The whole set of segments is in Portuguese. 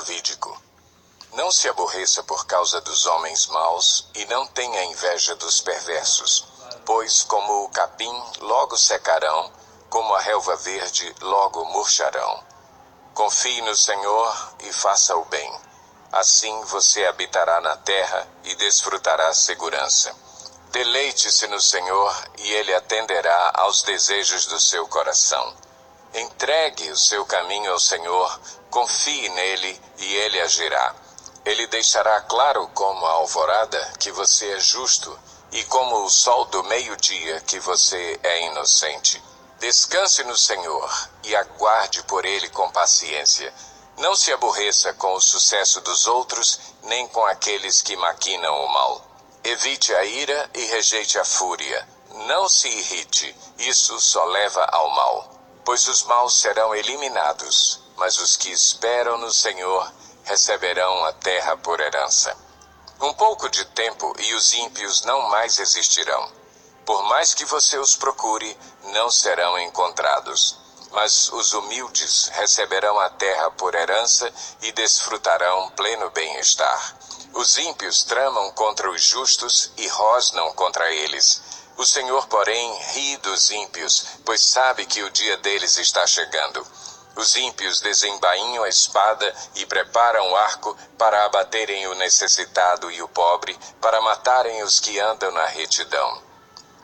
Davídico. Não se aborreça por causa dos homens maus, e não tenha inveja dos perversos, pois como o capim logo secarão, como a relva verde logo murcharão. Confie no Senhor e faça o bem. Assim você habitará na terra e desfrutará segurança. Deleite-se no Senhor e Ele atenderá aos desejos do seu coração. Entregue o seu caminho ao Senhor, confie nele e Ele agirá. Ele deixará claro como a alvorada que você é justo e como o sol do meio-dia que você é inocente. Descanse no Senhor e aguarde por Ele com paciência. Não se aborreça com o sucesso dos outros, nem com aqueles que maquinam o mal. Evite a ira e rejeite a fúria. Não se irrite, isso só leva ao mal. Pois os maus serão eliminados, mas os que esperam no Senhor receberão a terra por herança. Um pouco de tempo e os ímpios não mais existirão. Por mais que você os procure, não serão encontrados. Mas os humildes receberão a terra por herança e desfrutarão pleno bem-estar. Os ímpios tramam contra os justos e rosnam contra eles. O Senhor, porém, ri dos ímpios, pois sabe que o dia deles está chegando. Os ímpios desembainham a espada e preparam o arco para abaterem o necessitado e o pobre, para matarem os que andam na retidão.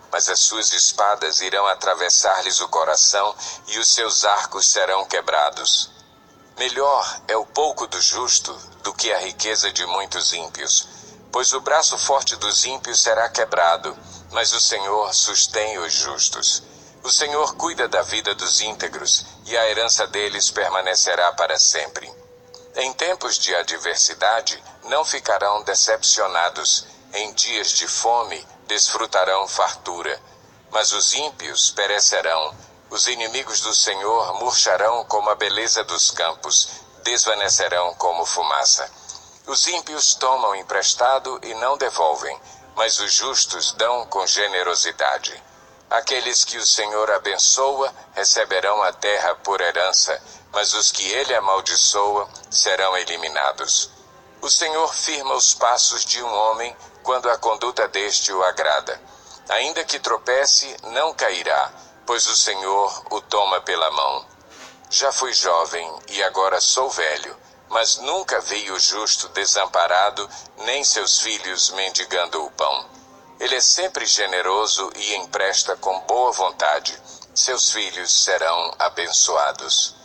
Mas as suas espadas irão atravessar-lhes o coração e os seus arcos serão quebrados. Melhor é o pouco do justo do que a riqueza de muitos ímpios, pois o braço forte dos ímpios será quebrado, mas o Senhor sustém os justos. O Senhor cuida da vida dos íntegros, e a herança deles permanecerá para sempre. Em tempos de adversidade, não ficarão decepcionados. Em dias de fome, desfrutarão fartura. Mas os ímpios perecerão. Os inimigos do Senhor murcharão como a beleza dos campos, desvanecerão como fumaça. Os ímpios tomam emprestado e não devolvem, mas os justos dão com generosidade. Aqueles que o Senhor abençoa receberão a terra por herança, mas os que ele amaldiçoa serão eliminados. O Senhor firma os passos de um homem quando a conduta deste o agrada. Ainda que tropece, não cairá, pois o Senhor o toma pela mão. Já fui jovem e agora sou velho, mas nunca vi o justo desamparado, nem seus filhos mendigando o pão. Ele é sempre generoso e empresta com boa vontade. Seus filhos serão abençoados.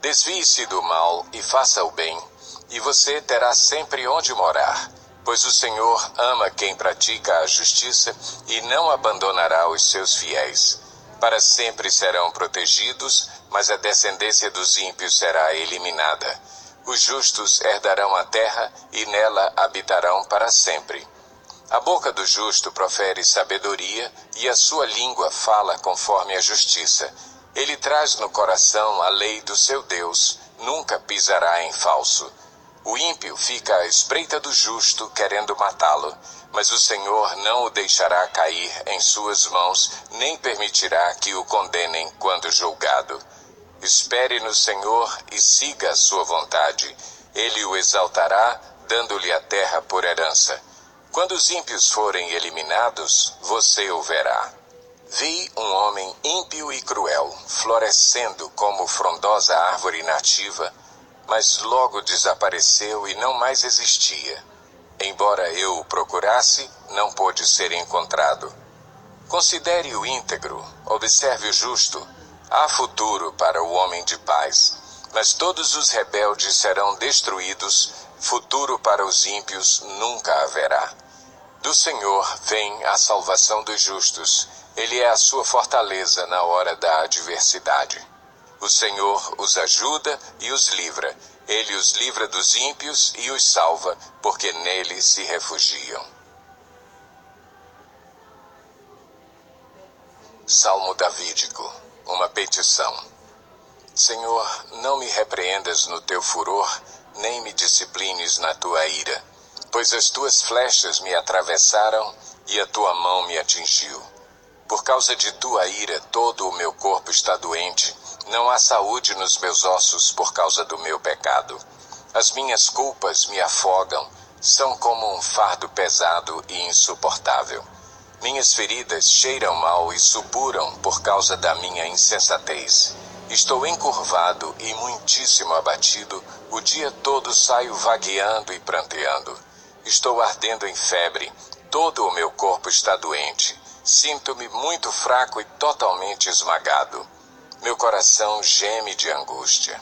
Desvie-se do mal e faça o bem, e você terá sempre onde morar, pois o Senhor ama quem pratica a justiça e não abandonará os seus fiéis. Para sempre serão protegidos, mas a descendência dos ímpios será eliminada. Os justos herdarão a terra e nela habitarão para sempre. A boca do justo profere sabedoria e a sua língua fala conforme a justiça. Ele traz no coração a lei do seu Deus, nunca pisará em falso. O ímpio fica à espreita do justo, querendo matá-lo, mas o Senhor não o deixará cair em suas mãos, nem permitirá que o condenem quando julgado. Espere no Senhor e siga a sua vontade. Ele o exaltará, dando-lhe a terra por herança. Quando os ímpios forem eliminados, você o verá. Vi um homem ímpio e cruel, florescendo como frondosa árvore nativa, mas logo desapareceu e não mais existia. Embora eu o procurasse, não pôde ser encontrado. Considere o íntegro, observe o justo. Há futuro para o homem de paz, mas todos os rebeldes serão destruídos, futuro para os ímpios nunca haverá. Do Senhor vem a salvação dos justos, Ele é a sua fortaleza na hora da adversidade. O Senhor os ajuda e os livra, Ele os livra dos ímpios e os salva, porque nele se refugiam. Salmo Davídico, uma petição. Senhor, não me repreendas no teu furor, nem me disciplines na tua ira, pois as tuas flechas me atravessaram e a tua mão me atingiu. Por causa de tua ira, todo o meu corpo está doente, não há saúde nos meus ossos por causa do meu pecado. As minhas culpas me afogam, são como um fardo pesado e insuportável. Minhas feridas cheiram mal e supuram por causa da minha insensatez. Estou encurvado e muitíssimo abatido, o dia todo saio vagueando e pranteando. Estou ardendo em febre, todo o meu corpo está doente. Sinto-me muito fraco e totalmente esmagado. Meu coração geme de angústia.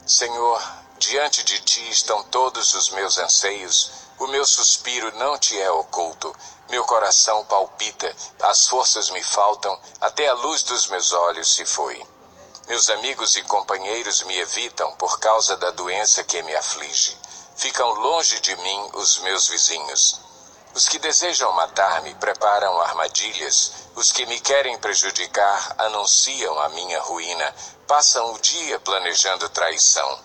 Senhor, diante de ti estão todos os meus anseios, o meu suspiro não te é oculto. Meu coração palpita, as forças me faltam, até a luz dos meus olhos se foi. Meus amigos e companheiros me evitam por causa da doença que me aflige. Ficam longe de mim os meus vizinhos. Os que desejam matar-me preparam armadilhas. Os que me querem prejudicar anunciam a minha ruína. Passam o dia planejando traição.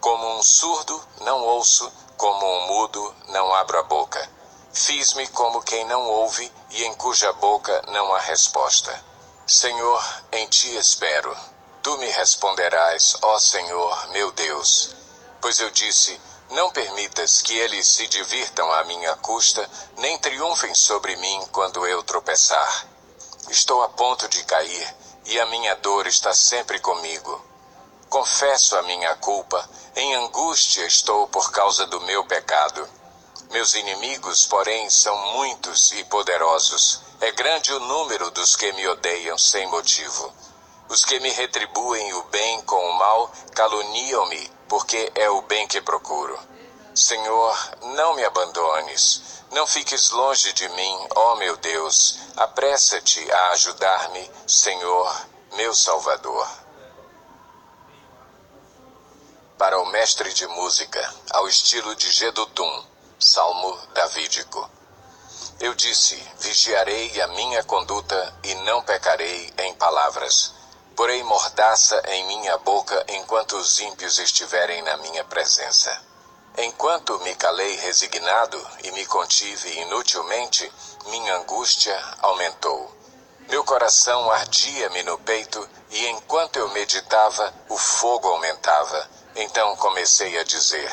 Como um surdo, não ouço. Como um mudo, não abro a boca. Fiz-me como quem não ouve e em cuja boca não há resposta. Senhor, em ti espero. Tu me responderás, ó Senhor, meu Deus. Pois eu disse, não permitas que eles se divirtam à minha custa, nem triunfem sobre mim quando eu tropeçar. Estou a ponto de cair, e a minha dor está sempre comigo. Confesso a minha culpa, em angústia estou por causa do meu pecado. Meus inimigos, porém, são muitos e poderosos. É grande o número dos que me odeiam sem motivo. Os que me retribuem o bem com o mal caluniam-me, porque é o bem que procuro. Senhor, não me abandones. Não fiques longe de mim, ó meu Deus. Apressa-te a ajudar-me, Senhor, meu Salvador. Para o mestre de música, ao estilo de Jedutum, Salmo davídico. Eu disse, vigiarei a minha conduta e não pecarei em palavras. Porei mordaça em minha boca enquanto os ímpios estiverem na minha presença. Enquanto me calei resignado e me contive inutilmente, minha angústia aumentou. Meu coração ardia-me no peito e enquanto eu meditava, o fogo aumentava. Então comecei a dizer,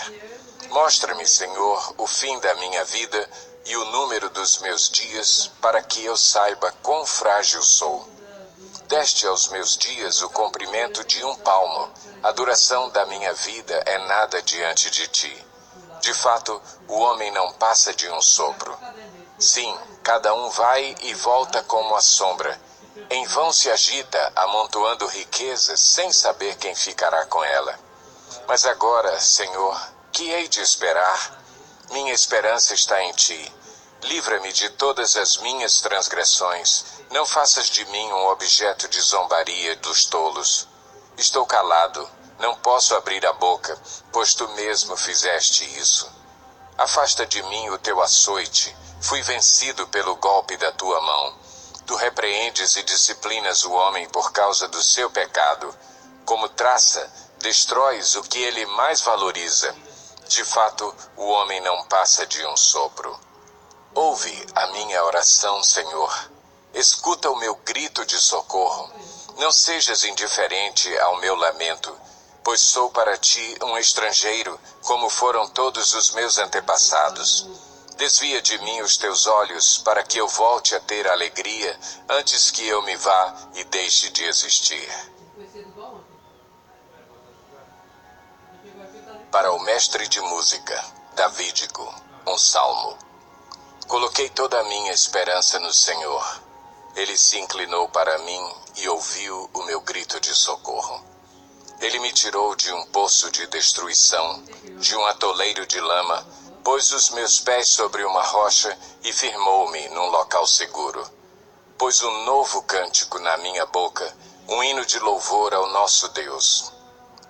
mostra-me, Senhor, o fim da minha vida e o número dos meus dias, para que eu saiba quão frágil sou. Deste aos meus dias o comprimento de um palmo. A duração da minha vida é nada diante de ti. De fato, o homem não passa de um sopro. Sim, cada um vai e volta como a sombra. Em vão se agita, amontoando riquezas, sem saber quem ficará com ela. Mas agora, Senhor, que hei de esperar? Minha esperança está em ti. Livra-me de todas as minhas transgressões. Não faças de mim um objeto de zombaria dos tolos. Estou calado, não posso abrir a boca, pois tu mesmo fizeste isso. Afasta de mim o teu açoite, fui vencido pelo golpe da tua mão. Tu repreendes e disciplinas o homem por causa do seu pecado. Como traça, destróis o que ele mais valoriza. De fato, o homem não passa de um sopro. Ouve a minha oração, Senhor. Escuta o meu grito de socorro. Não sejas indiferente ao meu lamento, pois sou para ti um estrangeiro, como foram todos os meus antepassados. Desvia de mim os teus olhos, para que eu volte a ter alegria, antes que eu me vá e deixe de existir. Para o mestre de música, davídico, um salmo. Coloquei toda a minha esperança no Senhor. Ele se inclinou para mim e ouviu o meu grito de socorro. Ele me tirou de um poço de destruição, de um atoleiro de lama, pôs os meus pés sobre uma rocha e firmou-me num local seguro. Pôs um novo cântico na minha boca, um hino de louvor ao nosso Deus.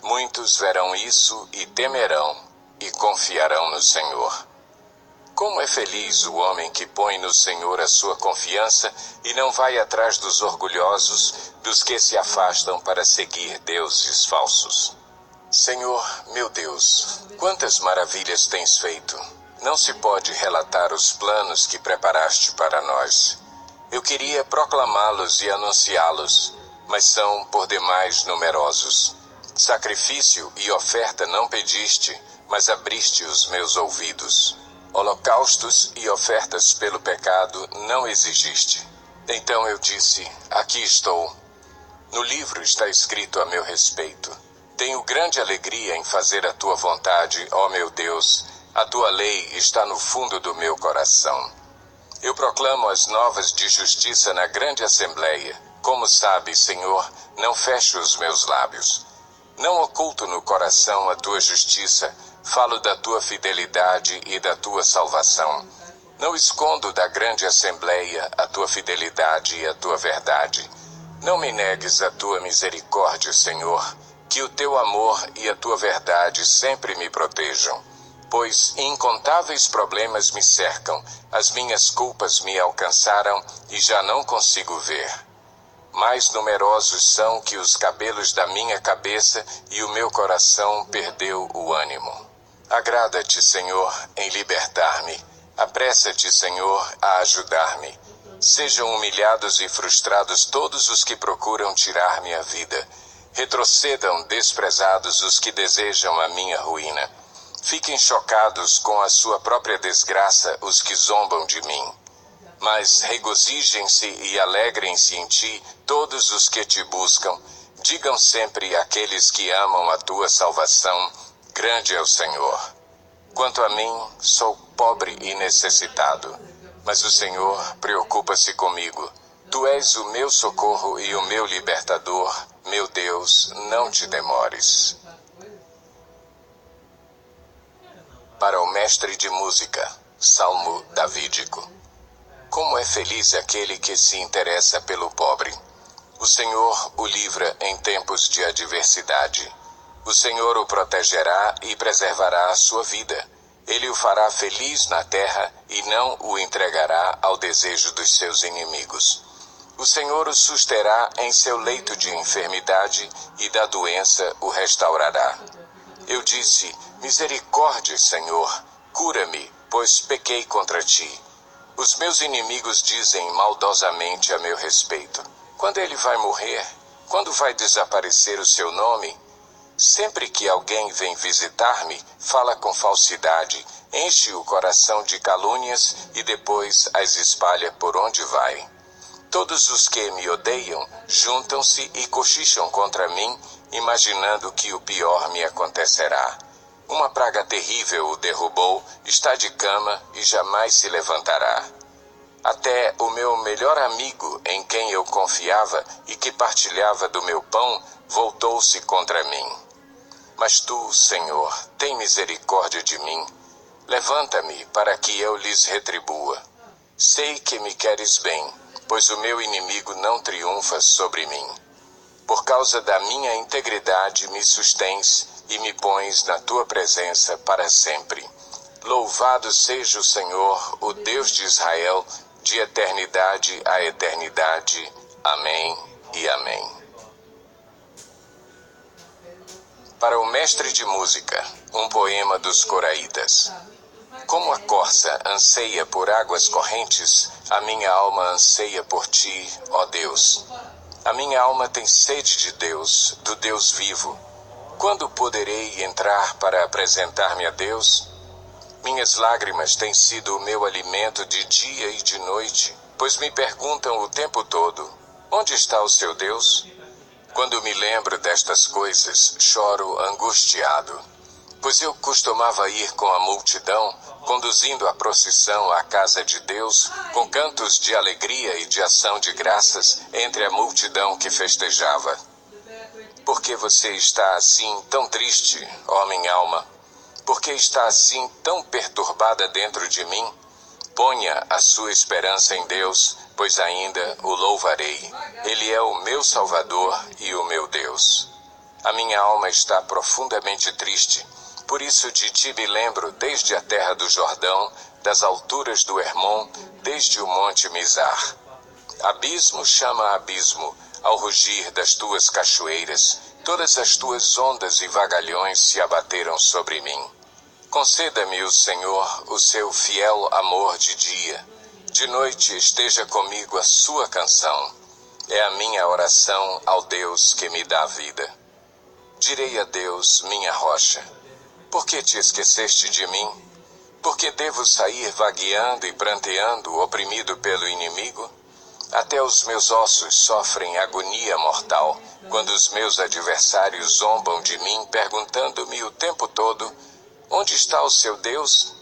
Muitos verão isso e temerão e confiarão no Senhor. Como é feliz o homem que põe no Senhor a sua confiança e não vai atrás dos orgulhosos, dos que se afastam para seguir deuses falsos. Senhor, meu Deus, quantas maravilhas tens feito! Não se pode relatar os planos que preparaste para nós. Eu queria proclamá-los e anunciá-los, mas são por demais numerosos. Sacrifício e oferta não pediste, mas abriste os meus ouvidos. Holocaustos e ofertas pelo pecado não exigiste. Então eu disse: aqui estou. No livro está escrito a meu respeito. Tenho grande alegria em fazer a tua vontade, ó meu Deus. A tua lei está no fundo do meu coração. Eu proclamo as novas de justiça na grande assembleia. Como sabes, Senhor, não fecho os meus lábios. Não oculto no coração a tua justiça, falo da tua fidelidade e da tua salvação. Não escondo da grande assembleia a tua fidelidade e a tua verdade. Não me negues a tua misericórdia, Senhor, que o teu amor e a tua verdade sempre me protejam. Pois incontáveis problemas me cercam, as minhas culpas me alcançaram e já não consigo ver. Mais numerosos são que os cabelos da minha cabeça e o meu coração perdeu o ânimo. Agrada-te, Senhor, em libertar-me. Apressa-te, Senhor, a ajudar-me. Sejam humilhados e frustrados todos os que procuram tirar-me a vida. Retrocedam desprezados os que desejam a minha ruína. Fiquem chocados com a sua própria desgraça os que zombam de mim. Mas regozijem-se e alegrem-se em ti todos os que te buscam. Digam sempre aqueles que amam a tua salvação: grande é o Senhor. Quanto a mim, sou pobre e necessitado, mas o Senhor preocupa-se comigo. Tu és o meu socorro e o meu libertador. Meu Deus, não te demores. Para o mestre de música, Salmo davídico. Como é feliz aquele que se interessa pelo pobre. O Senhor o livra em tempos de adversidade. O Senhor o protegerá e preservará a sua vida. Ele o fará feliz na terra e não o entregará ao desejo dos seus inimigos. O Senhor o susterá em seu leito de enfermidade e da doença o restaurará. Eu disse: misericórdia, Senhor, cura-me, pois pequei contra ti. Os meus inimigos dizem maldosamente a meu respeito: quando ele vai morrer? Quando vai desaparecer o seu nome? Sempre que alguém vem visitar-me, fala com falsidade, enche o coração de calúnias e depois as espalha por onde vai. Todos os que me odeiam juntam-se e cochicham contra mim, imaginando que o pior me acontecerá. Uma praga terrível o derrubou, está de cama e jamais se levantará. Até o meu melhor amigo, em quem eu confiava e que partilhava do meu pão, voltou-se contra mim. Mas tu, Senhor, tem misericórdia de mim. Levanta-me para que eu lhes retribua. Sei que me queres bem, pois o meu inimigo não triunfa sobre mim. Por causa da minha integridade me sustens e me pões na tua presença para sempre. Louvado seja o Senhor, o Deus de Israel, de eternidade a eternidade. Amém e amém. Para o mestre de música, um poema dos Coraitas. Como a corça anseia por águas correntes, a minha alma anseia por ti, ó Deus. A minha alma tem sede de Deus, do Deus vivo. Quando poderei entrar para apresentar-me a Deus? Minhas lágrimas têm sido o meu alimento de dia e de noite, pois me perguntam o tempo todo: onde está o seu Deus? Quando me lembro destas coisas, choro angustiado, pois eu costumava ir com a multidão, conduzindo a procissão à casa de Deus, com cantos de alegria e de ação de graças entre a multidão que festejava. Por que você está assim tão triste, ó minha alma? Por que está assim tão perturbada dentro de mim? Ponha a sua esperança em Deus, pois ainda o louvarei. Ele é o meu Salvador e o meu Deus. A minha alma está profundamente triste, por isso de ti me lembro desde a terra do Jordão, das alturas do Hermon, desde o monte Mizar. Abismo chama abismo, ao rugir das tuas cachoeiras, todas as tuas ondas e vagalhões se abateram sobre mim. Conceda-me o Senhor o seu fiel amor de dia. De noite esteja comigo a sua canção. É a minha oração ao Deus que me dá vida. Direi a Deus, minha rocha: por que te esqueceste de mim? Por que devo sair vagueando e pranteando, oprimido pelo inimigo? Até os meus ossos sofrem agonia mortal, quando os meus adversários zombam de mim, perguntando-me o tempo todo: onde está o seu Deus?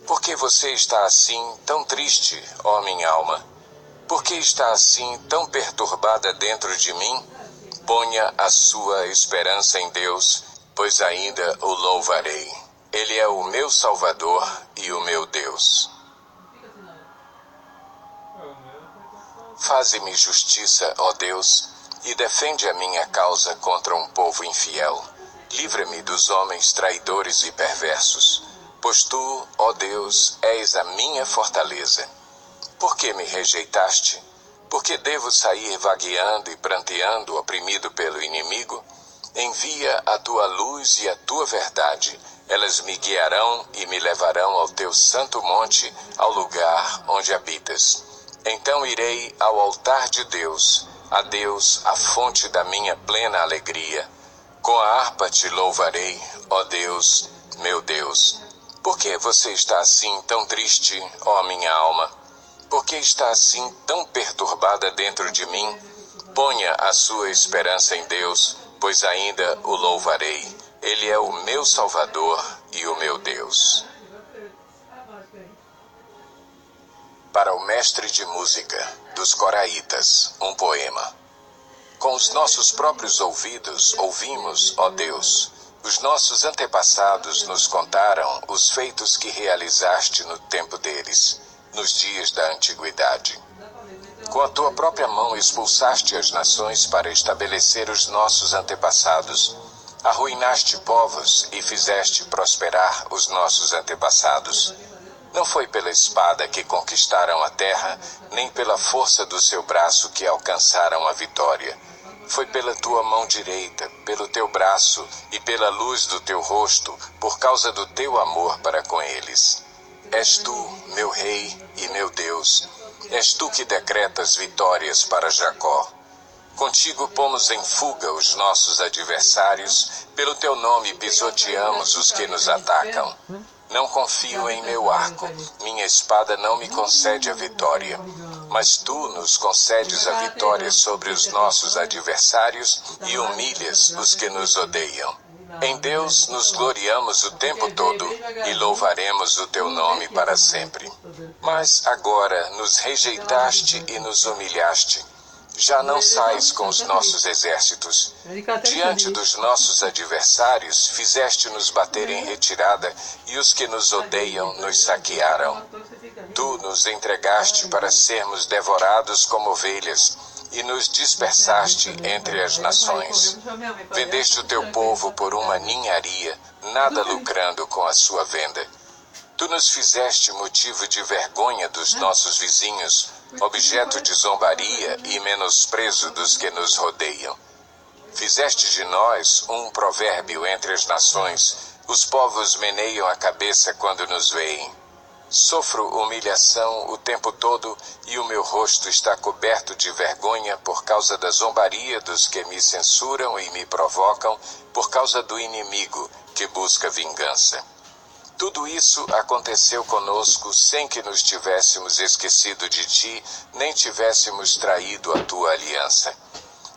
Por que você está assim, tão triste, ó minha alma? Por que está assim, tão perturbada dentro de mim? Ponha a sua esperança em Deus, pois ainda o louvarei. Ele é o meu Salvador e o meu Deus. Faze-me justiça, ó Deus, e defende a minha causa contra um povo infiel. Livra-me dos homens traidores e perversos, pois tu, ó Deus, és a minha fortaleza. Por que me rejeitaste? Por que devo sair vagueando e pranteando, oprimido pelo inimigo? Envia a tua luz e a tua verdade. Elas me guiarão e me levarão ao teu santo monte, ao lugar onde habitas. Então irei ao altar de Deus, a Deus, a fonte da minha plena alegria. Com a harpa te louvarei, ó Deus, meu Deus. Por que você está assim tão triste, ó minha alma? Por que está assim tão perturbada dentro de mim? Ponha a sua esperança em Deus, pois ainda o louvarei. Ele é o meu Salvador e o meu Deus. Para o mestre de música, dos Coraitas, um poema. Com os nossos próprios ouvidos ouvimos, ó Deus, os nossos antepassados nos contaram os feitos que realizaste no tempo deles, nos dias da antiguidade. Com a tua própria mão expulsaste as nações para estabelecer os nossos antepassados. Arruinaste povos e fizeste prosperar os nossos antepassados. Não foi pela espada que conquistaram a terra, nem pela força do seu braço que alcançaram a vitória. Foi pela tua mão direita, pelo teu braço e pela luz do teu rosto, por causa do teu amor para com eles. És tu, meu Rei e meu Deus. És tu que decretas vitórias para Jacó. Contigo pomos em fuga os nossos adversários, pelo teu nome pisoteamos os que nos atacam. Não confio em meu arco, minha espada não me concede a vitória, mas tu nos concedes a vitória sobre os nossos adversários e humilhas os que nos odeiam. Em Deus nos gloriamos o tempo todo e louvaremos o teu nome para sempre. Mas agora nos rejeitaste e nos humilhaste. Já não sais com os nossos exércitos. Diante dos nossos adversários, fizeste-nos bater em retirada, e os que nos odeiam nos saquearam. Tu nos entregaste para sermos devorados como ovelhas, e nos dispersaste entre as nações. Vendeste o teu povo por uma ninharia, nada lucrando com a sua venda. Tu nos fizeste motivo de vergonha dos nossos vizinhos, objeto de zombaria e menosprezo dos que nos rodeiam. Fizeste de nós um provérbio entre as nações, os povos meneiam a cabeça quando nos veem. Sofro humilhação o tempo todo e o meu rosto está coberto de vergonha por causa da zombaria dos que me censuram e me provocam, por causa do inimigo que busca vingança. Tudo isso aconteceu conosco sem que nos tivéssemos esquecido de ti, nem tivéssemos traído a tua aliança.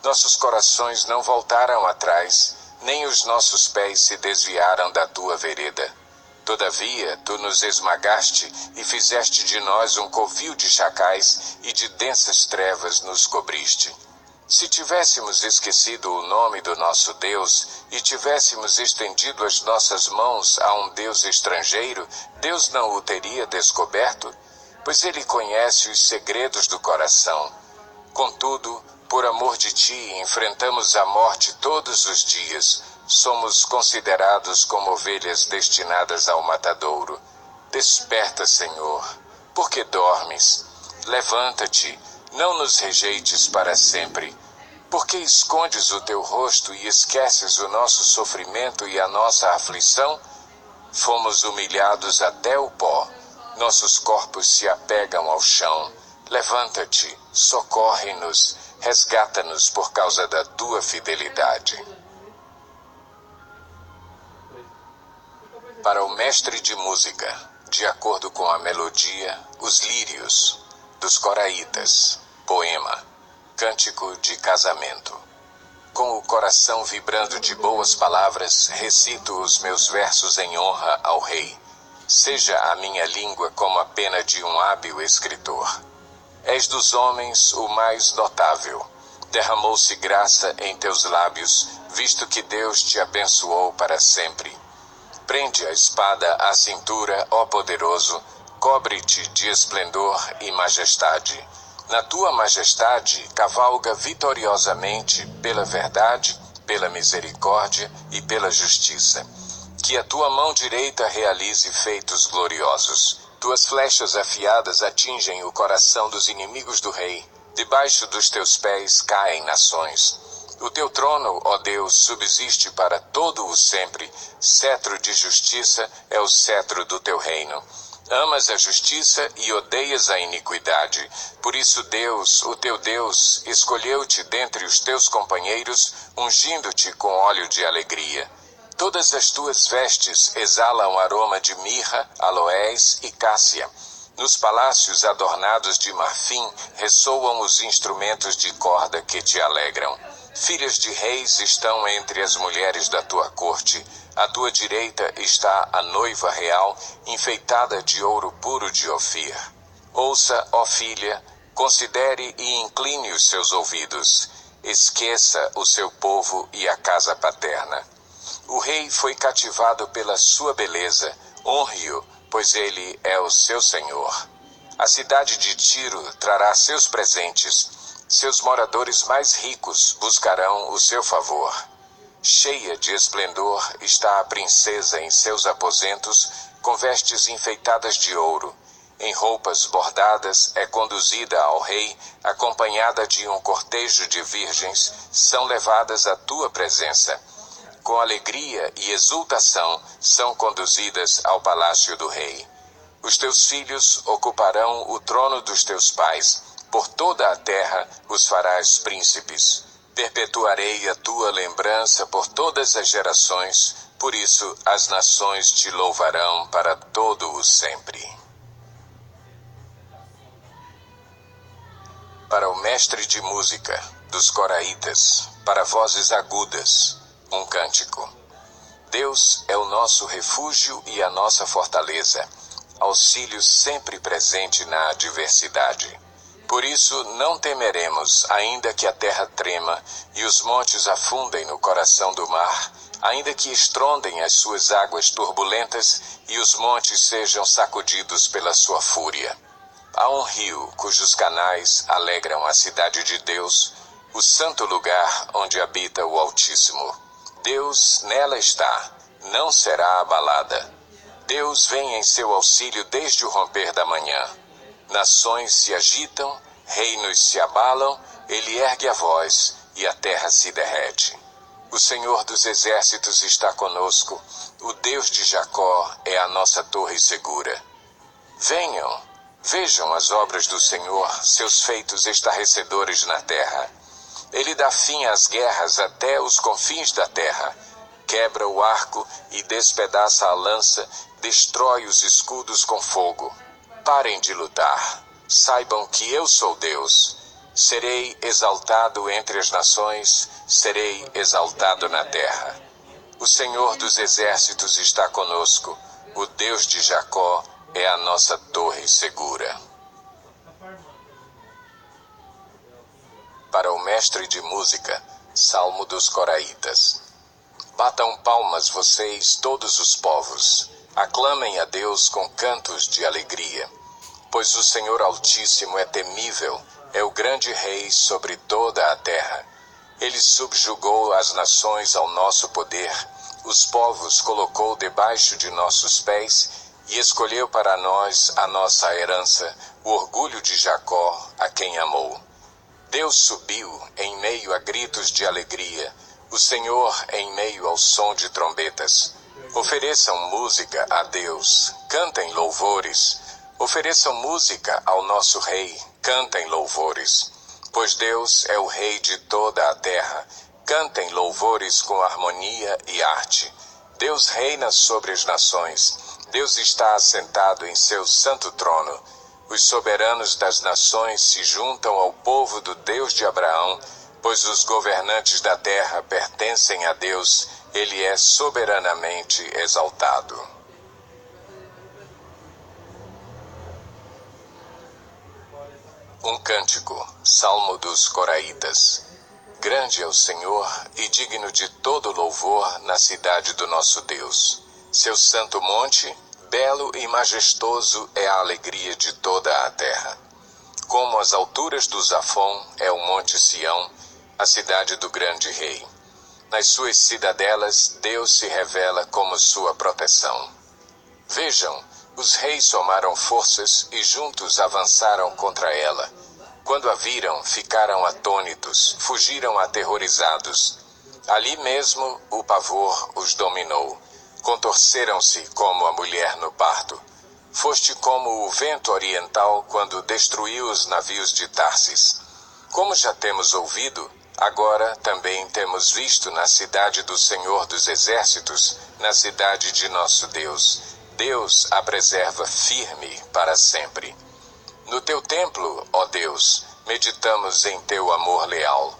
Nossos corações não voltaram atrás, nem os nossos pés se desviaram da tua vereda. Todavia, tu nos esmagaste e fizeste de nós um covil de chacais e de densas trevas nos cobriste. Se tivéssemos esquecido o nome do nosso Deus e tivéssemos estendido as nossas mãos a um Deus estrangeiro, Deus não o teria descoberto, pois ele conhece os segredos do coração. Contudo, por amor de ti, enfrentamos a morte todos os dias. Somos considerados como ovelhas destinadas ao matadouro. Desperta, Senhor, porque dormes. Levanta-te, não nos rejeites para sempre. Porque escondes o teu rosto e esqueces o nosso sofrimento e a nossa aflição? Fomos humilhados até o pó. Nossos corpos se apegam ao chão. Levanta-te, socorre-nos, resgata-nos por causa da tua fidelidade. Para o mestre de música, de acordo com a melodia, os lírios, dos coraitas, poema, cântico de casamento. Com o coração vibrando de boas palavras, recito os meus versos em honra ao rei. Seja a minha língua como a pena de um hábil escritor. És dos homens o mais notável. Derramou-se graça em teus lábios, visto que Deus te abençoou para sempre. Prende a espada à cintura, ó poderoso, cobre-te de esplendor e majestade. Na tua majestade, cavalga vitoriosamente pela verdade, pela misericórdia e pela justiça. Que a tua mão direita realize feitos gloriosos. Tuas flechas afiadas atingem o coração dos inimigos do rei. Debaixo dos teus pés caem nações. O teu trono, ó Deus, subsiste para todo o sempre. Cetro de justiça é o cetro do teu reino. Amas a justiça e odeias a iniquidade. Por isso Deus, o teu Deus, escolheu-te dentre os teus companheiros, ungindo-te com óleo de alegria. Todas as tuas vestes exalam aroma de mirra, aloés e cássia. Nos palácios adornados de marfim ressoam os instrumentos de corda que te alegram. Filhas de reis estão entre as mulheres da tua corte. À tua direita está a noiva real, enfeitada de ouro puro de Ofir. Ouça, ó filha, considere e incline os seus ouvidos. Esqueça o seu povo e a casa paterna. O rei foi cativado pela sua beleza. Honre-o, pois ele é o seu senhor. A cidade de Tiro trará seus presentes. Seus moradores mais ricos buscarão o seu favor. Cheia de esplendor está a princesa em seus aposentos, com vestes enfeitadas de ouro. Em roupas bordadas é conduzida ao rei, acompanhada de um cortejo de virgens, são levadas à tua presença. Com alegria e exultação são conduzidas ao palácio do rei. Os teus filhos ocuparão o trono dos teus pais. Por toda a terra os farás príncipes. Perpetuarei a tua lembrança por todas as gerações, por isso as nações te louvarão para todo o sempre. Para o mestre de música, dos coraitas, para vozes agudas, um cântico. Deus é o nosso refúgio e a nossa fortaleza, auxílio sempre presente na adversidade. Por isso não temeremos, ainda que a terra trema e os montes afundem no coração do mar, ainda que estrondem as suas águas turbulentas e os montes sejam sacudidos pela sua fúria. Há um rio cujos canais alegram a cidade de Deus, o santo lugar onde habita o Altíssimo. Deus nela está, não será abalada. Deus vem em seu auxílio desde o romper da manhã. Nações se agitam, reinos se abalam, ele ergue a voz e a terra se derrete. O Senhor dos exércitos está conosco, o Deus de Jacó é a nossa torre segura. Venham, vejam as obras do Senhor, seus feitos estarrecedores na terra. Ele dá fim às guerras até os confins da terra. Quebra o arco e despedaça a lança, destrói os escudos com fogo. Parem de lutar. Saibam que eu sou Deus. Serei exaltado entre as nações, serei exaltado na terra. O Senhor dos exércitos está conosco. O Deus de Jacó é a nossa torre segura. Para o mestre de música, Salmo dos Coraitas. Batam palmas vocês, todos os povos. Aclamem a Deus com cantos de alegria. Pois o Senhor Altíssimo é temível, é o grande Rei sobre toda a terra. Ele subjugou as nações ao nosso poder, os povos colocou debaixo de nossos pés e escolheu para nós a nossa herança, o orgulho de Jacó, a quem amou. Deus subiu em meio a gritos de alegria, o Senhor em meio ao som de trombetas. Ofereçam música a Deus, cantem louvores. Ofereçam música ao nosso Rei, cantem louvores. Pois Deus é o Rei de toda a terra. Cantem louvores com harmonia e arte. Deus reina sobre as nações. Deus está assentado em seu santo trono. Os soberanos das nações se juntam ao povo do Deus de Abraão, pois os governantes da terra pertencem a Deus. Ele é soberanamente exaltado. Um cântico, Salmo dos Coraitas. Grande é o Senhor e digno de todo louvor na cidade do nosso Deus. Seu santo monte, belo e majestoso, é a alegria de toda a terra. Como as alturas do Zafon é o monte Sião, a cidade do grande rei. Nas suas cidadelas, Deus se revela como sua proteção. Vejam, os reis somaram forças e juntos avançaram contra ela. Quando a viram, ficaram atônitos, fugiram aterrorizados. Ali mesmo o pavor os dominou. Contorceram-se como a mulher no parto. Foste como o vento oriental quando destruiu os navios de Tarsis. Como já temos ouvido, agora também temos visto na cidade do Senhor dos Exércitos, na cidade de nosso Deus. Deus a preserva firme para sempre. No teu templo, ó Deus, meditamos em teu amor leal.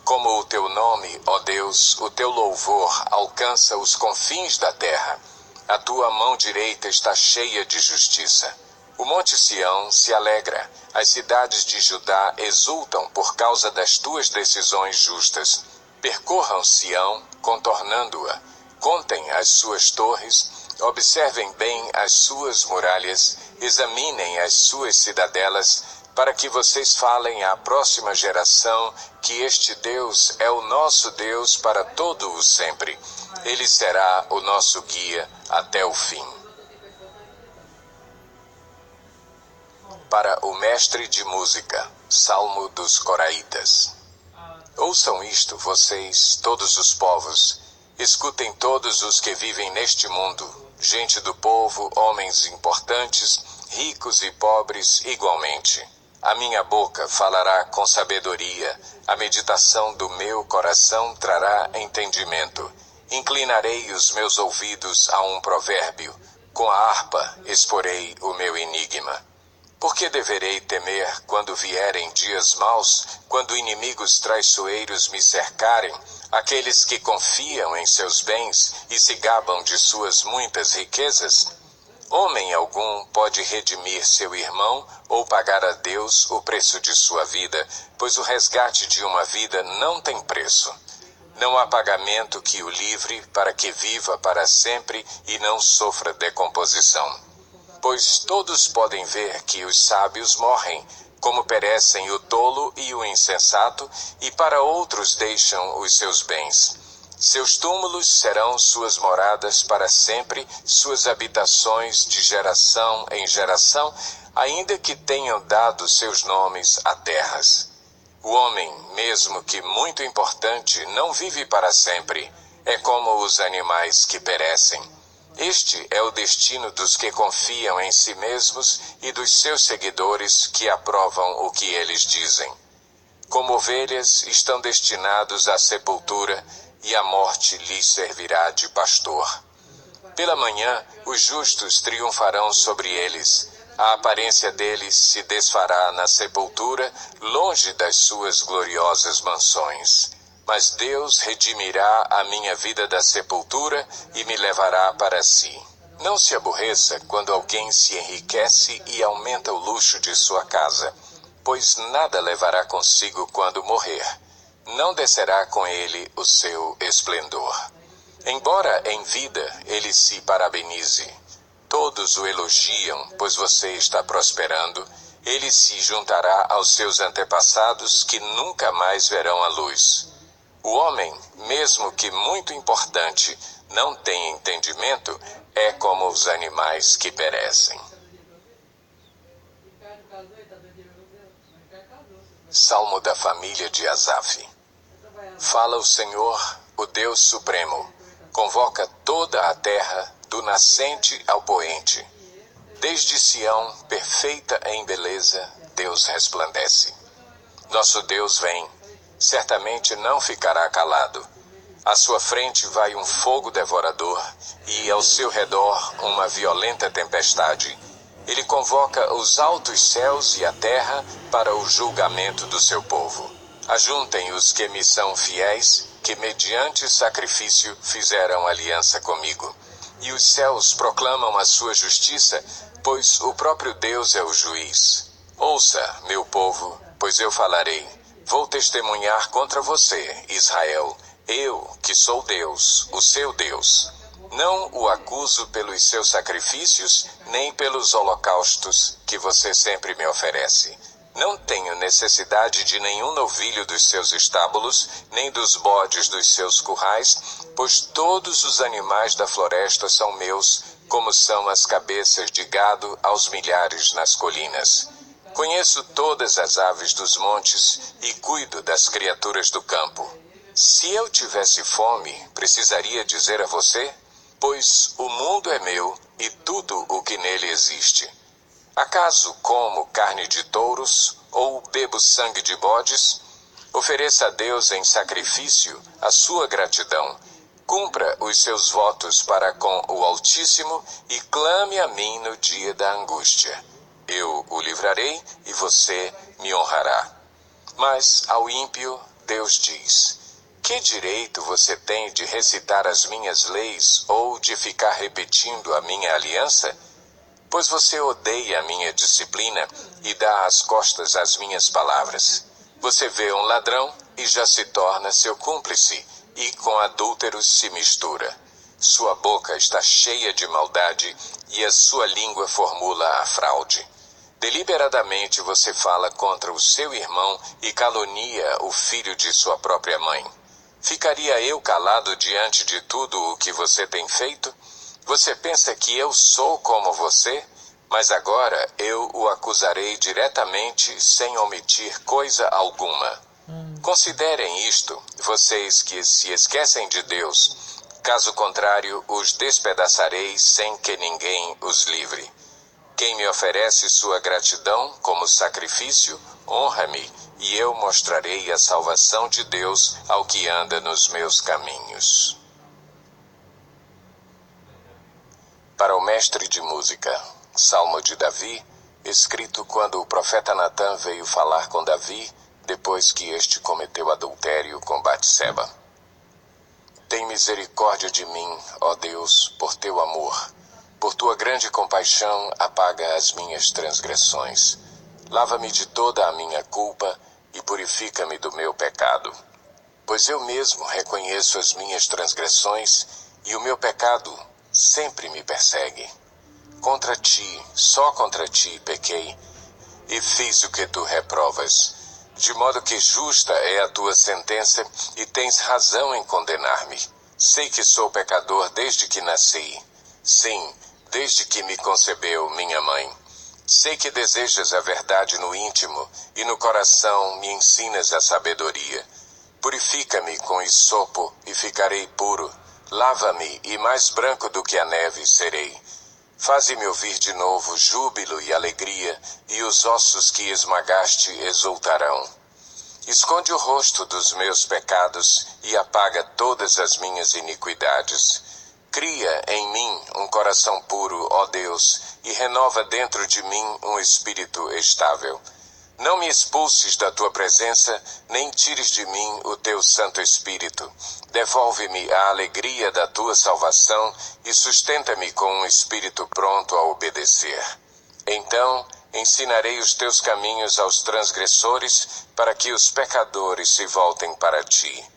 Como o teu nome, ó Deus, o teu louvor alcança os confins da terra. A tua mão direita está cheia de justiça. O monte Sião se alegra, as cidades de Judá exultam por causa das tuas decisões justas. Percorram Sião, contornando-a. Contem as suas torres, observem bem as suas muralhas, examinem as suas cidadelas, para que vocês falem à próxima geração que este Deus é o nosso Deus para todo o sempre. Ele será o nosso guia até o fim. Para o mestre de música, Salmo dos Coraitas. Ouçam isto, vocês, todos os povos. Escutem todos os que vivem neste mundo, gente do povo, homens importantes, ricos e pobres igualmente. A minha boca falará com sabedoria, a meditação do meu coração trará entendimento. Inclinarei os meus ouvidos a um provérbio, com a harpa exporei o meu enigma. Por que deverei temer quando vierem dias maus, quando inimigos traiçoeiros me cercarem, aqueles que confiam em seus bens e se gabam de suas muitas riquezas? Homem algum pode redimir seu irmão ou pagar a Deus o preço de sua vida, pois o resgate de uma vida não tem preço. Não há pagamento que o livre para que viva para sempre e não sofra decomposição. Pois todos podem ver que os sábios morrem, como perecem o tolo e o insensato, e para outros deixam os seus bens. Seus túmulos serão suas moradas para sempre, suas habitações de geração em geração, ainda que tenham dado seus nomes a terras. O homem, mesmo que muito importante, não vive para sempre. É como os animais que perecem. Este é o destino dos que confiam em si mesmos e dos seus seguidores que aprovam o que eles dizem. Como ovelhas, estão destinados à sepultura e a morte lhes servirá de pastor. Pela manhã, os justos triunfarão sobre eles. A aparência deles se desfará na sepultura, longe das suas gloriosas mansões. Mas Deus redimirá a minha vida da sepultura e me levará para si. Não se aborreça quando alguém se enriquece e aumenta o luxo de sua casa, pois nada levará consigo quando morrer. Não descerá com ele o seu esplendor. Embora em vida ele se parabenize, todos o elogiam, pois você está prosperando. Ele se juntará aos seus antepassados que nunca mais verão a luz. O homem, mesmo que muito importante, não tem entendimento, é como os animais que perecem. Salmo da família de Asaf. Fala o Senhor, o Deus Supremo, convoca toda a terra, do nascente ao poente. Desde Sião, perfeita em beleza, Deus resplandece. Nosso Deus vem. Certamente não ficará calado. À sua frente vai um fogo devorador e ao seu redor uma violenta tempestade. Ele convoca os altos céus e a terra para o julgamento do seu povo. Ajuntem os que me são fiéis, que mediante sacrifício fizeram aliança comigo. E os céus proclamam a sua justiça, pois o próprio Deus é o juiz. Ouça, meu povo, pois eu falarei. Vou testemunhar contra você, Israel. Eu, que sou Deus, o seu Deus. Não o acuso pelos seus sacrifícios, nem pelos holocaustos que você sempre me oferece. Não tenho necessidade de nenhum novilho dos seus estábulos, nem dos bodes dos seus currais, pois todos os animais da floresta são meus, como são as cabeças de gado aos milhares nas colinas. Conheço todas as aves dos montes e cuido das criaturas do campo. Se eu tivesse fome, precisaria dizer a você? Pois o mundo é meu e tudo o que nele existe. Acaso como carne de touros ou bebo sangue de bodes? Ofereça a Deus em sacrifício a sua gratidão. Cumpra os seus votos para com o Altíssimo e clame a mim no dia da angústia. Eu o livrarei e você me honrará. Mas ao ímpio, Deus diz: que direito você tem de recitar as minhas leis ou de ficar repetindo a minha aliança? Pois você odeia a minha disciplina e dá as costas às minhas palavras. Você vê um ladrão e já se torna seu cúmplice, e com adúlteros se mistura. Sua boca está cheia de maldade e a sua língua formula a fraude. Deliberadamente você fala contra o seu irmão e calunia o filho de sua própria mãe. Ficaria eu calado diante de tudo o que você tem feito? Você pensa que eu sou como você? Mas agora eu o acusarei diretamente sem omitir coisa alguma. Considerem isto, vocês que se esquecem de Deus. Caso contrário, os despedaçarei sem que ninguém os livre. Quem me oferece sua gratidão como sacrifício, honra-me, e eu mostrarei a salvação de Deus ao que anda nos meus caminhos. Para o mestre de música, Salmo de Davi, escrito quando o profeta Natã veio falar com Davi, depois que este cometeu adultério com Batseba. Tem misericórdia de mim, ó Deus, por teu amor. Por tua grande compaixão, apaga as minhas transgressões. Lava-me de toda a minha culpa e purifica-me do meu pecado. Pois eu mesmo reconheço as minhas transgressões e o meu pecado sempre me persegue. Contra ti, só contra ti pequei e fiz o que tu reprovas. De modo que justa é a tua sentença e tens razão em condenar-me. Sei que sou pecador desde que nasci. Sim, desde que me concebeu minha mãe. Sei que desejas a verdade no íntimo e no coração me ensinas a sabedoria. Purifica-me com hisopo e ficarei puro. Lava-me e mais branco do que a neve serei. Faze-me ouvir de novo júbilo e alegria, e os ossos que esmagaste exultarão. Esconde o rosto dos meus pecados e apaga todas as minhas iniquidades. Cria em mim um coração puro, ó Deus, e renova dentro de mim um espírito estável. Não me expulses da tua presença, nem tires de mim o teu Santo Espírito. Devolve-me a alegria da tua salvação e sustenta-me com um espírito pronto a obedecer. Então ensinarei os teus caminhos aos transgressores, para que os pecadores se voltem para ti.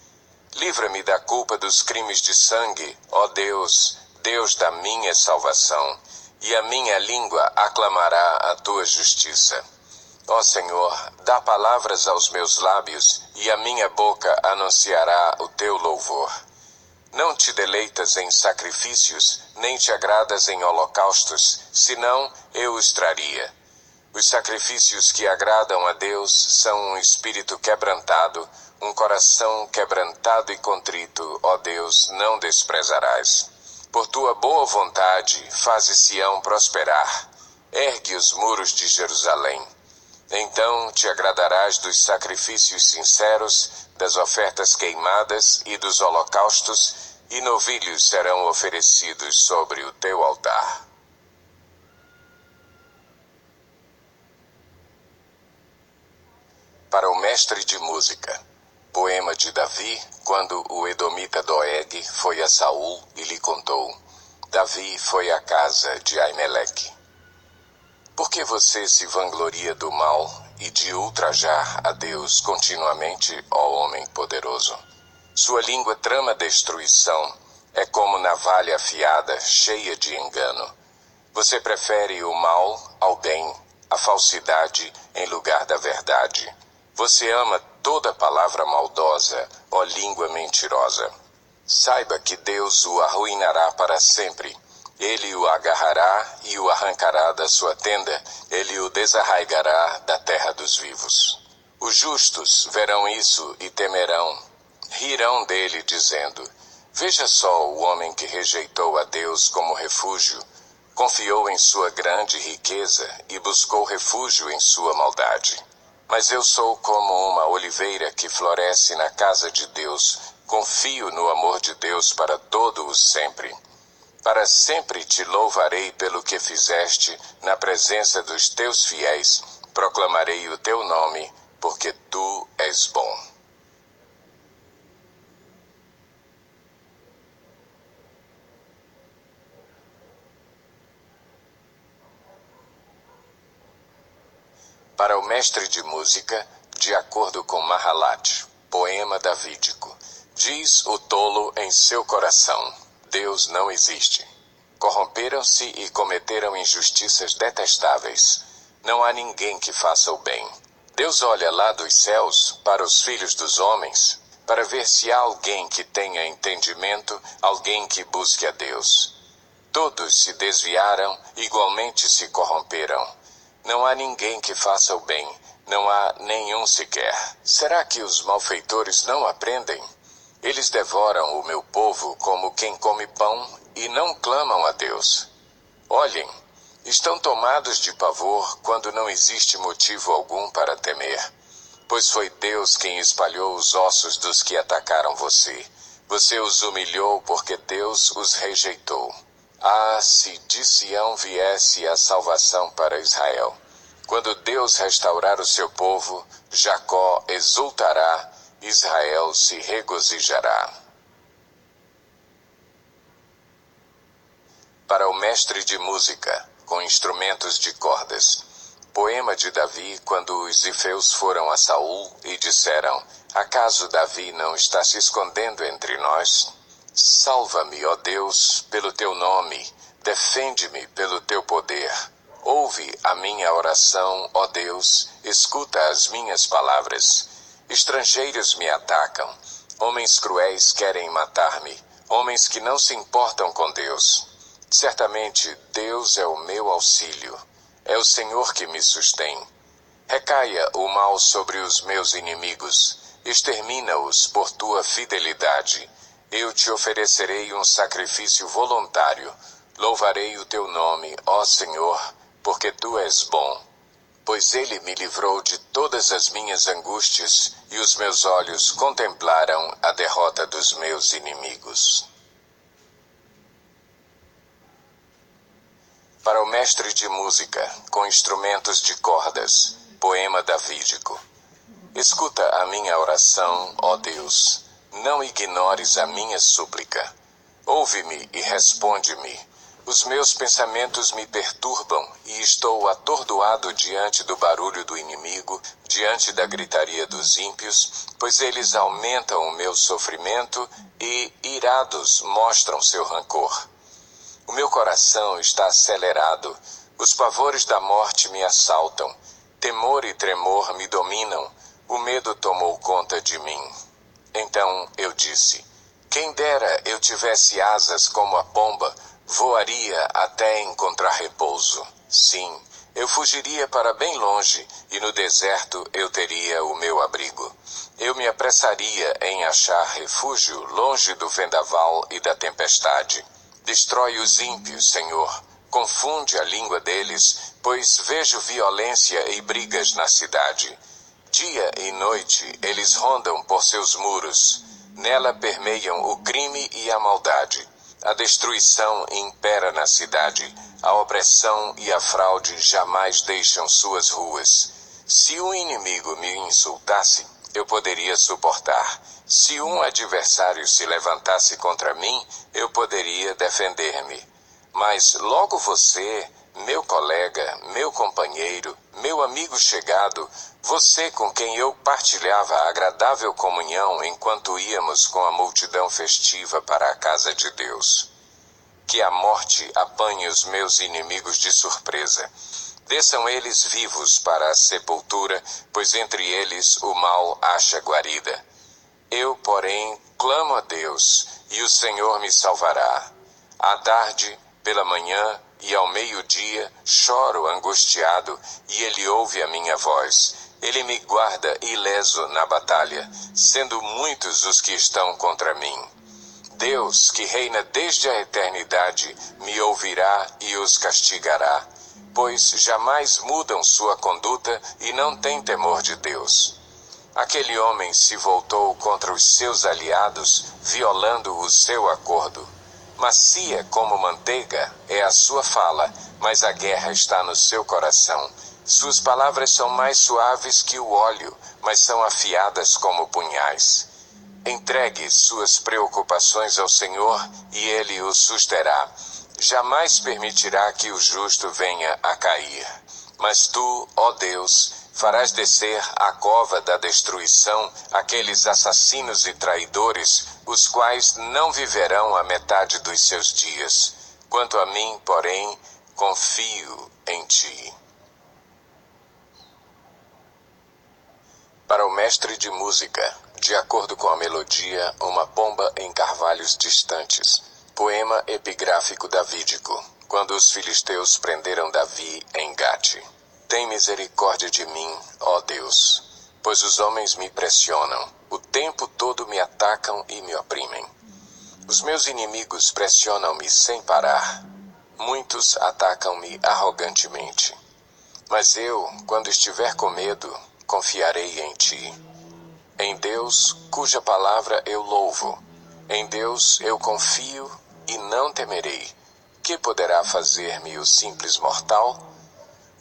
Livra-me da culpa dos crimes de sangue, ó Deus, Deus da minha salvação, e a minha língua aclamará a tua justiça. Ó Senhor, dá palavras aos meus lábios, e a minha boca anunciará o teu louvor. Não te deleitas em sacrifícios, nem te agradas em holocaustos, senão eu os traria. Os sacrifícios que agradam a Deus são um espírito quebrantado, um coração quebrantado e contrito, ó Deus, não desprezarás. Por tua boa vontade, faze Sião prosperar. Ergue os muros de Jerusalém. Então te agradarás dos sacrifícios sinceros, das ofertas queimadas e dos holocaustos, e novilhos serão oferecidos sobre o teu altar. Para o mestre de música, poema de Davi, quando o edomita Doeg foi a Saul e lhe contou: Davi foi à casa de Aimeleque. Por que você se vangloria do mal e de ultrajar a Deus continuamente, ó homem poderoso? Sua língua trama destruição, é como navalha afiada, cheia de engano. Você prefere o mal ao bem, a falsidade em lugar da verdade. Você ama toda palavra maldosa, ó língua mentirosa. Saiba que Deus o arruinará para sempre. Ele o agarrará e o arrancará da sua tenda, ele o desarraigará da terra dos vivos. Os justos verão isso e temerão, rirão dele, dizendo: Veja só o homem que rejeitou a Deus como refúgio, confiou em sua grande riqueza e buscou refúgio em sua maldade. Mas eu sou como uma oliveira que floresce na casa de Deus, confio no amor de Deus para todo o sempre. Para sempre te louvarei pelo que fizeste, na presença dos teus fiéis, proclamarei o teu nome, porque tu és bom. Para o mestre de música, de acordo com Mahalat, poema davídico, diz o tolo em seu coração: Deus não existe. Corromperam-se e cometeram injustiças detestáveis. Não há ninguém que faça o bem. Deus olha lá dos céus para os filhos dos homens, para ver se há alguém que tenha entendimento, alguém que busque a Deus. Todos se desviaram, igualmente se corromperam. Não há ninguém que faça o bem, não há nenhum sequer. Será que os malfeitores não aprendem? Eles devoram o meu povo como quem come pão e não clamam a Deus. Olhem, estão tomados de pavor quando não existe motivo algum para temer. Pois foi Deus quem espalhou os ossos dos que atacaram você. Você os humilhou porque Deus os rejeitou. Ah, se de Sião viesse a salvação para Israel. Quando Deus restaurar o seu povo, Jacó exultará, Israel se regozijará. Para o mestre de música, com instrumentos de cordas, poema de Davi, quando os zifeus foram a Saul e disseram: Acaso Davi não está se escondendo entre nós? Salva-me, ó Deus, pelo teu nome, defende-me pelo teu poder. Ouve a minha oração, ó Deus, escuta as minhas palavras. Estrangeiros me atacam, homens cruéis querem matar-me, homens que não se importam com Deus. Certamente Deus é o meu auxílio, é o Senhor que me sustém. Recaia o mal sobre os meus inimigos, extermina-os por tua fidelidade. Eu te oferecerei um sacrifício voluntário. Louvarei o teu nome, ó Senhor, porque tu és bom. Pois ele me livrou de todas as minhas angústias e os meus olhos contemplaram a derrota dos meus inimigos. Para o mestre de música, com instrumentos de cordas, poema davídico. Escuta a minha oração, ó Deus. Não ignores a minha súplica. Ouve-me e responde-me. Os meus pensamentos me perturbam e estou atordoado diante do barulho do inimigo, diante da gritaria dos ímpios, pois eles aumentam o meu sofrimento e, irados, mostram seu rancor. O meu coração está acelerado, os pavores da morte me assaltam, temor e tremor me dominam, o medo tomou conta de mim. Então eu disse: quem dera eu tivesse asas como a pomba, voaria até encontrar repouso. Sim, eu fugiria para bem longe, e no deserto eu teria o meu abrigo. Eu me apressaria em achar refúgio longe do vendaval e da tempestade. Destrói os ímpios, Senhor, Confunde a língua deles, pois vejo violência e brigas na cidade. Dia e noite eles rondam por seus muros. Nela permeiam o crime e a maldade. A destruição impera na cidade. A opressão e a fraude jamais deixam suas ruas. Se um inimigo me insultasse, eu poderia suportar. Se um adversário se levantasse contra mim, eu poderia defender-me. Mas logo você, meu colega, meu companheiro, meu amigo chegado, você com quem eu partilhava a agradável comunhão enquanto íamos com a multidão festiva para a casa de Deus. Que a morte apanhe os meus inimigos de surpresa. Desçam eles vivos para a sepultura, pois entre eles o mal acha guarida. Eu, porém, clamo a Deus, e o Senhor me salvará. À tarde, pela manhã e ao meio-dia, choro angustiado, e ele ouve a minha voz. Ele me guarda ileso na batalha, sendo muitos os que estão contra mim. Deus, que reina desde a eternidade, me ouvirá e os castigará, pois jamais mudam sua conduta e não têm temor de Deus. Aquele homem se voltou contra os seus aliados, violando o seu acordo. Macia como manteiga é a sua fala, mas a guerra está no seu coração. Suas palavras são mais suaves que o óleo, mas são afiadas como punhais. Entregue suas preocupações ao Senhor, e Ele o susterá. Jamais permitirá que o justo venha a cair. Mas tu, ó Deus, farás descer à cova da destruição aqueles assassinos e traidores, os quais não viverão a metade dos seus dias. Quanto a mim, porém, confio em ti. Para o mestre de música, de acordo com a melodia, uma pomba em carvalhos distantes. Poema epigráfico davídico, quando os filisteus prenderam Davi em Gate. Tem misericórdia de mim, ó Deus, pois os homens me pressionam, o tempo todo me atacam e me oprimem. Os meus inimigos pressionam-me sem parar. Muitos atacam-me arrogantemente. Mas eu, quando estiver com medo, confiarei em ti. Em Deus, cuja palavra eu louvo. Em Deus eu confio e não temerei. Que poderá fazer-me o simples mortal?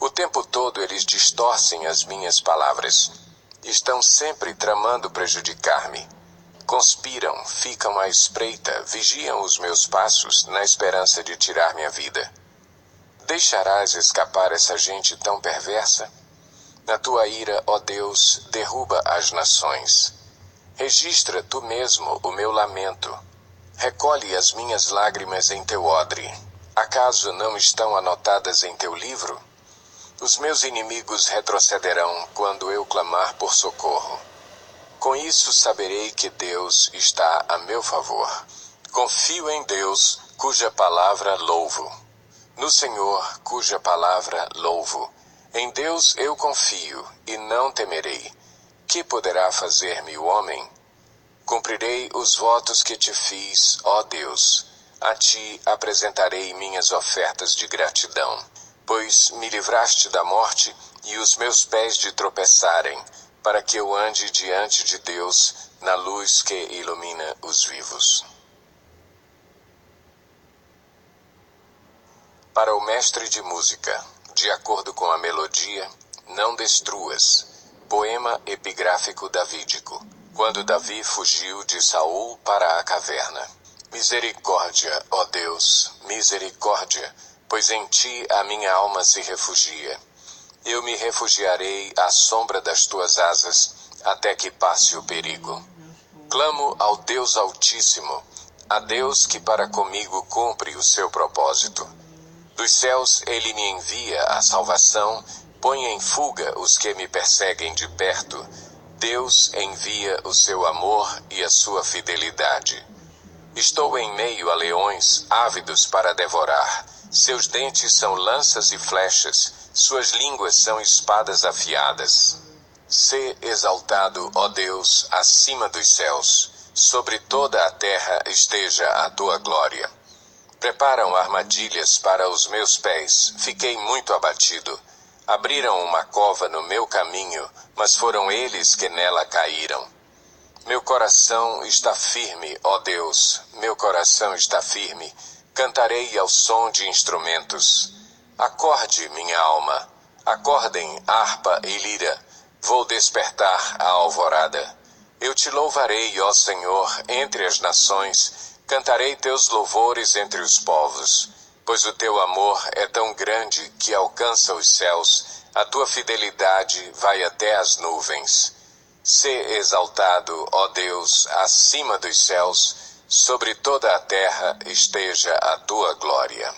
O tempo todo eles distorcem as minhas palavras. Estão sempre tramando prejudicar-me. Conspiram, ficam à espreita, vigiam os meus passos na esperança de tirar minha vida. Deixarás escapar essa gente tão perversa? Na tua ira, ó Deus, derruba as nações. Registra tu mesmo o meu lamento. Recolhe as minhas lágrimas em teu odre. Acaso não estão anotadas em teu livro? Os meus inimigos retrocederão quando eu clamar por socorro. Com isso saberei que Deus está a meu favor. Confio em Deus, cuja palavra louvo. No Senhor, cuja palavra louvo. Em Deus eu confio e não temerei. Que poderá fazer-me o homem? Cumprirei os votos que te fiz, ó Deus. A ti apresentarei minhas ofertas de gratidão, pois me livraste da morte e os meus pés de tropeçarem, para que eu ande diante de Deus na luz que ilumina os vivos. Para o mestre de música, de acordo com a melodia, não destruas. Poema epigráfico davídico, quando Davi fugiu de Saul para a caverna. Misericórdia, ó Deus, misericórdia, pois em ti a minha alma se refugia. Eu me refugiarei à sombra das tuas asas, até que passe o perigo. Clamo ao Deus Altíssimo, a Deus que para comigo cumpre o seu propósito. Dos céus ele me envia a salvação, põe em fuga os que me perseguem de perto. Deus envia o seu amor e a sua fidelidade. Estou em meio a leões, ávidos para devorar. Seus dentes são lanças e flechas, suas línguas são espadas afiadas. Sê exaltado, ó Deus, acima dos céus. Sobre toda a terra esteja a tua glória. Preparam armadilhas para os meus pés, fiquei muito abatido. Abriram uma cova no meu caminho, mas foram eles que nela caíram. Meu coração está firme, ó Deus, meu coração está firme. Cantarei ao som de instrumentos. Acorde, minha alma, acordem harpa e lira. Vou despertar a alvorada. Eu te louvarei, ó Senhor, entre as nações. Cantarei teus louvores entre os povos, pois o teu amor é tão grande que alcança os céus, a tua fidelidade vai até as nuvens. Sê exaltado, ó Deus, acima dos céus, sobre toda a terra esteja a tua glória.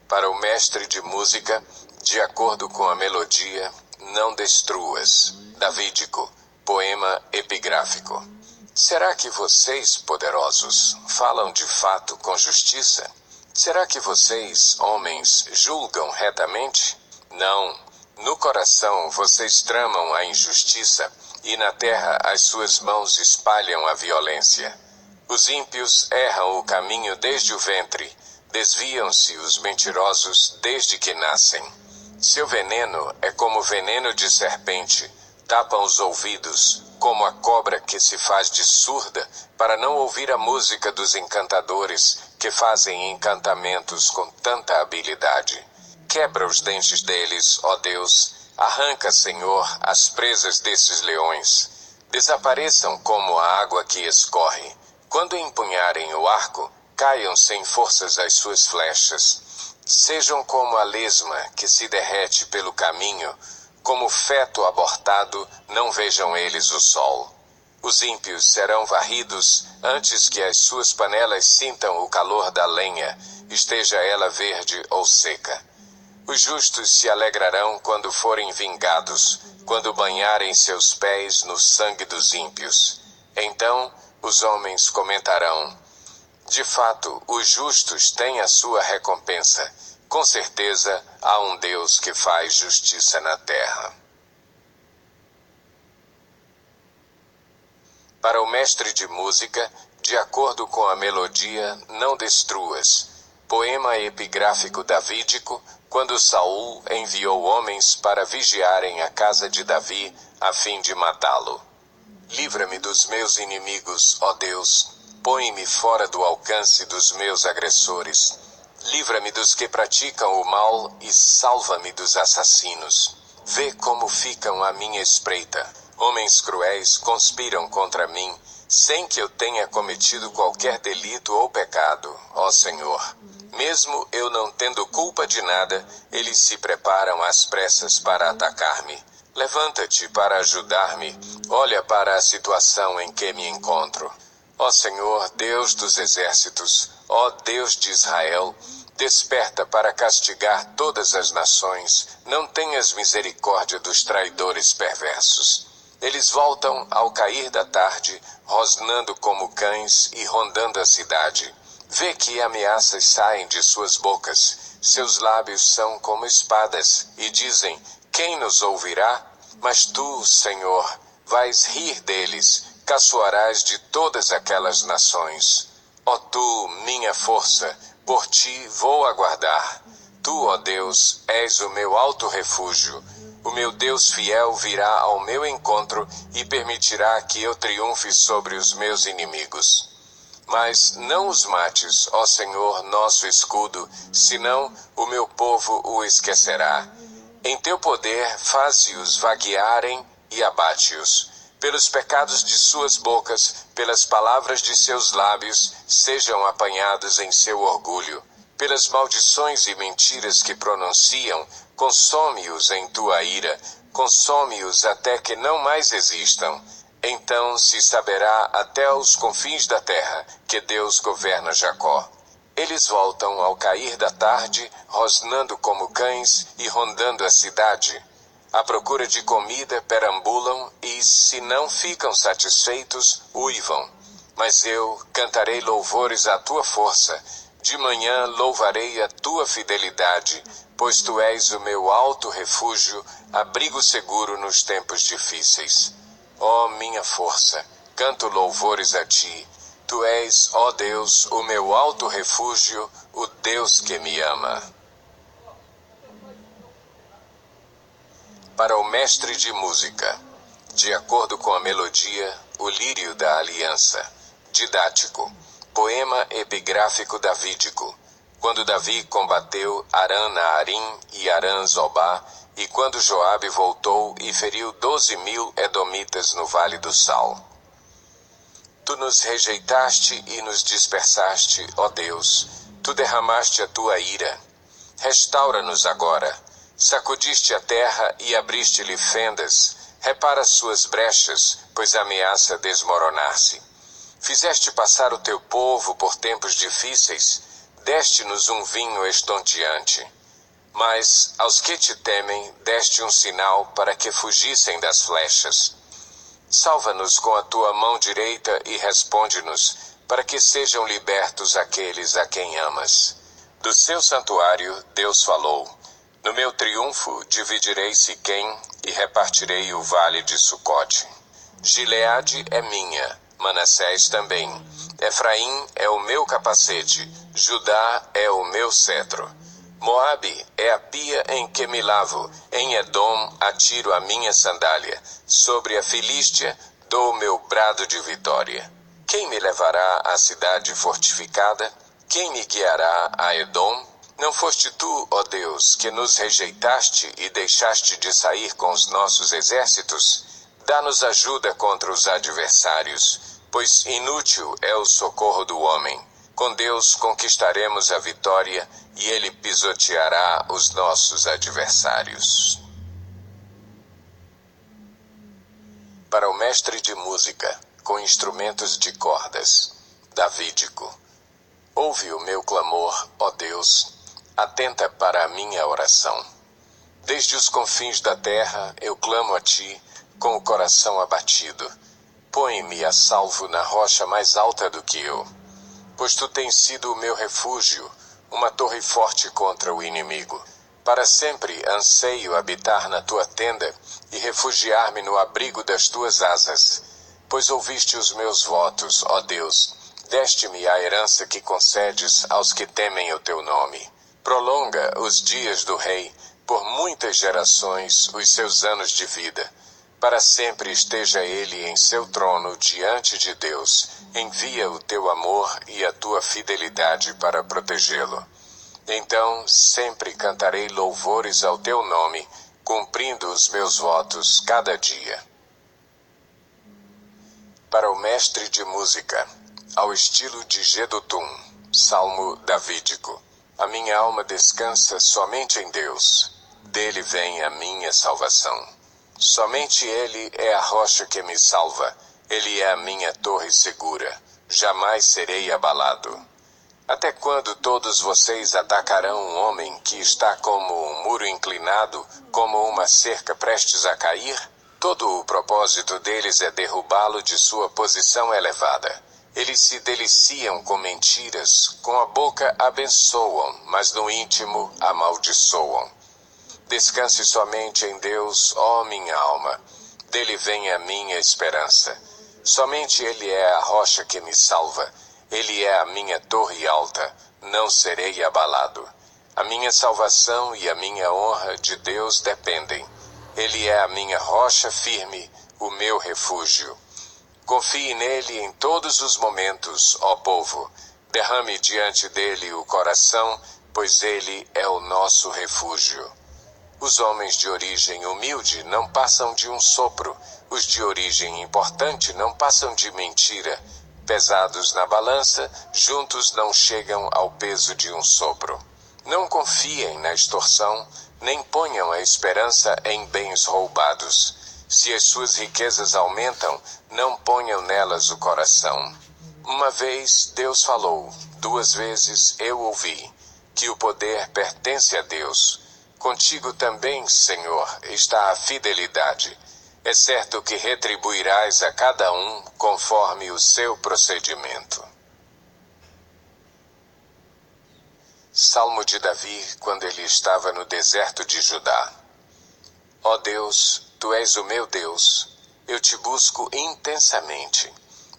Para o mestre de música, de acordo com a melodia, não destruas. Davídico. Poema epigráfico. Será que vocês, poderosos, falam de fato com justiça? Será que vocês, homens, julgam retamente? Não. No coração vocês tramam a injustiça, e na terra as suas mãos espalham a violência. Os ímpios erram o caminho desde o ventre, desviam-se os mentirosos desde que nascem. Seu veneno é como veneno de serpente, tapam os ouvidos, como a cobra que se faz de surda, para não ouvir a música dos encantadores, que fazem encantamentos com tanta habilidade. Quebra os dentes deles, ó Deus, arranca, Senhor, as presas desses leões. Desapareçam como a água que escorre. Quando empunharem o arco, caiam sem forças as suas flechas. Sejam como a lesma que se derrete pelo caminho, como feto abortado, não vejam eles o sol. Os ímpios serão varridos antes que as suas panelas sintam o calor da lenha, esteja ela verde ou seca. Os justos se alegrarão quando forem vingados, quando banharem seus pés no sangue dos ímpios. Então os homens comentarão: de fato, os justos têm a sua recompensa. Com certeza, há um Deus que faz justiça na terra. Para o mestre de música, de acordo com a melodia, não destruas. Poema epigráfico davídico, quando Saul enviou homens para vigiarem a casa de Davi, a fim de matá-lo. Livra-me dos meus inimigos, ó Deus, põe-me fora do alcance dos meus agressores. Livra-me dos que praticam o mal e salva-me dos assassinos. Vê como ficam à minha espreita. Homens cruéis conspiram contra mim, sem que eu tenha cometido qualquer delito ou pecado, ó Senhor. Mesmo eu não tendo culpa de nada, eles se preparam às pressas para atacar-me. Levanta-te para ajudar-me. Olha para a situação em que me encontro. Ó Senhor, Deus dos exércitos, ó Deus de Israel, desperta para castigar todas as nações, não tenhas misericórdia dos traidores perversos. Eles voltam ao cair da tarde, rosnando como cães e rondando a cidade. Vê que ameaças saem de suas bocas, seus lábios são como espadas, e dizem: quem nos ouvirá? Mas tu, Senhor, vais rir deles, caçoarás de todas aquelas nações. Ó tu, minha força, por ti vou aguardar. Tu, ó Deus, és o meu alto refúgio. O meu Deus fiel virá ao meu encontro e permitirá que eu triunfe sobre os meus inimigos. Mas não os mates, ó Senhor, nosso escudo, senão o meu povo o esquecerá. Em teu poder faze-os vaguearem e abate-os. Pelos pecados de suas bocas, pelas palavras de seus lábios, sejam apanhados em seu orgulho. Pelas maldições e mentiras que pronunciam, consome-os em tua ira, consome-os até que não mais existam. Então se saberá até os confins da terra que Deus governa Jacó. Eles voltam ao cair da tarde, rosnando como cães e rondando a cidade. À procura de comida perambulam e, se não ficam satisfeitos, uivam. Mas eu cantarei louvores à tua força. De manhã louvarei a tua fidelidade, pois tu és o meu alto refúgio, abrigo seguro nos tempos difíceis. Ó minha força, canto louvores a ti. Tu és, ó Deus, o meu alto refúgio, o Deus que me ama. Para o mestre de música, de acordo com a melodia, o lírio da aliança, didático, poema epigráfico davídico, quando Davi combateu Arã-Naarim e Arã-Zobá, e quando Joabe voltou e feriu 12.000 edomitas no Vale do Sal. Tu nos rejeitaste e nos dispersaste, ó Deus. Tu derramaste a tua ira. Restaura-nos agora. Sacudiste a terra e abriste-lhe fendas. Repara suas brechas, pois ameaça desmoronar-se. Fizeste passar o teu povo por tempos difíceis. Deste-nos um vinho estonteante. Mas aos que te temem, deste um sinal para que fugissem das flechas. Salva-nos com a tua mão direita e responde-nos, para que sejam libertos aqueles a quem amas. Do seu santuário, Deus falou: no meu triunfo, dividirei Siquém e repartirei o vale de Sucote. Gileade é minha, Manassés também. Efraim é o meu capacete, Judá é o meu cetro. Moabe é a pia em que me lavo, em Edom atiro a minha sandália, sobre a Filístia dou meu brado de vitória. Quem me levará à cidade fortificada? Quem me guiará a Edom? Não foste tu, ó Deus, que nos rejeitaste e deixaste de sair com os nossos exércitos? Dá-nos ajuda contra os adversários, pois inútil é o socorro do homem. Com Deus conquistaremos a vitória e Ele pisoteará os nossos adversários. Para o mestre de música, com instrumentos de cordas, davídico. Ouve o meu clamor, ó Deus, atenta para a minha oração. Desde os confins da terra eu clamo a Ti, com o coração abatido. Põe-me a salvo na rocha mais alta do que eu. Pois Tu tens sido o meu refúgio, uma torre forte contra o inimigo. Para sempre anseio habitar na Tua tenda e refugiar-me no abrigo das Tuas asas. Pois ouviste os meus votos, ó Deus, deste-me a herança que concedes aos que temem o Teu nome. Prolonga os dias do rei, por muitas gerações, os seus anos de vida. Para sempre esteja ele em seu trono diante de Deus. Envia o teu amor e a tua fidelidade para protegê-lo. Então sempre cantarei louvores ao teu nome, cumprindo os meus votos cada dia. Para o mestre de música, ao estilo de Jedutum, salmo davídico. A minha alma descansa somente em Deus. Dele vem a minha salvação. Somente Ele é a rocha que me salva. Ele é a minha torre segura. Jamais serei abalado. Até quando todos vocês atacarão um homem que está como um muro inclinado, como uma cerca prestes a cair? Todo o propósito deles é derrubá-lo de sua posição elevada. Eles se deliciam com mentiras, com a boca abençoam, mas no íntimo amaldiçoam. Descanse somente em Deus, ó minha alma. Dele vem a minha esperança. Somente Ele é a rocha que me salva. Ele é a minha torre alta. Não serei abalado. A minha salvação e a minha honra de Deus dependem. Ele é a minha rocha firme, o meu refúgio. Confie nele em todos os momentos, ó povo. Derrame diante dele o coração, pois ele é o nosso refúgio. Os homens de origem humilde não passam de um sopro, os de origem importante não passam de mentira. Pesados na balança, juntos não chegam ao peso de um sopro. Não confiem na extorsão, nem ponham a esperança em bens roubados. Se as suas riquezas aumentam, não ponham nelas o coração. Uma vez Deus falou, 2 vezes eu ouvi, que o poder pertence a Deus. Contigo também, Senhor, está a fidelidade. É certo que retribuirás a cada um conforme o seu procedimento. Salmo de Davi, quando ele estava no deserto de Judá. Ó Deus, Tu és o meu Deus. Eu te busco intensamente.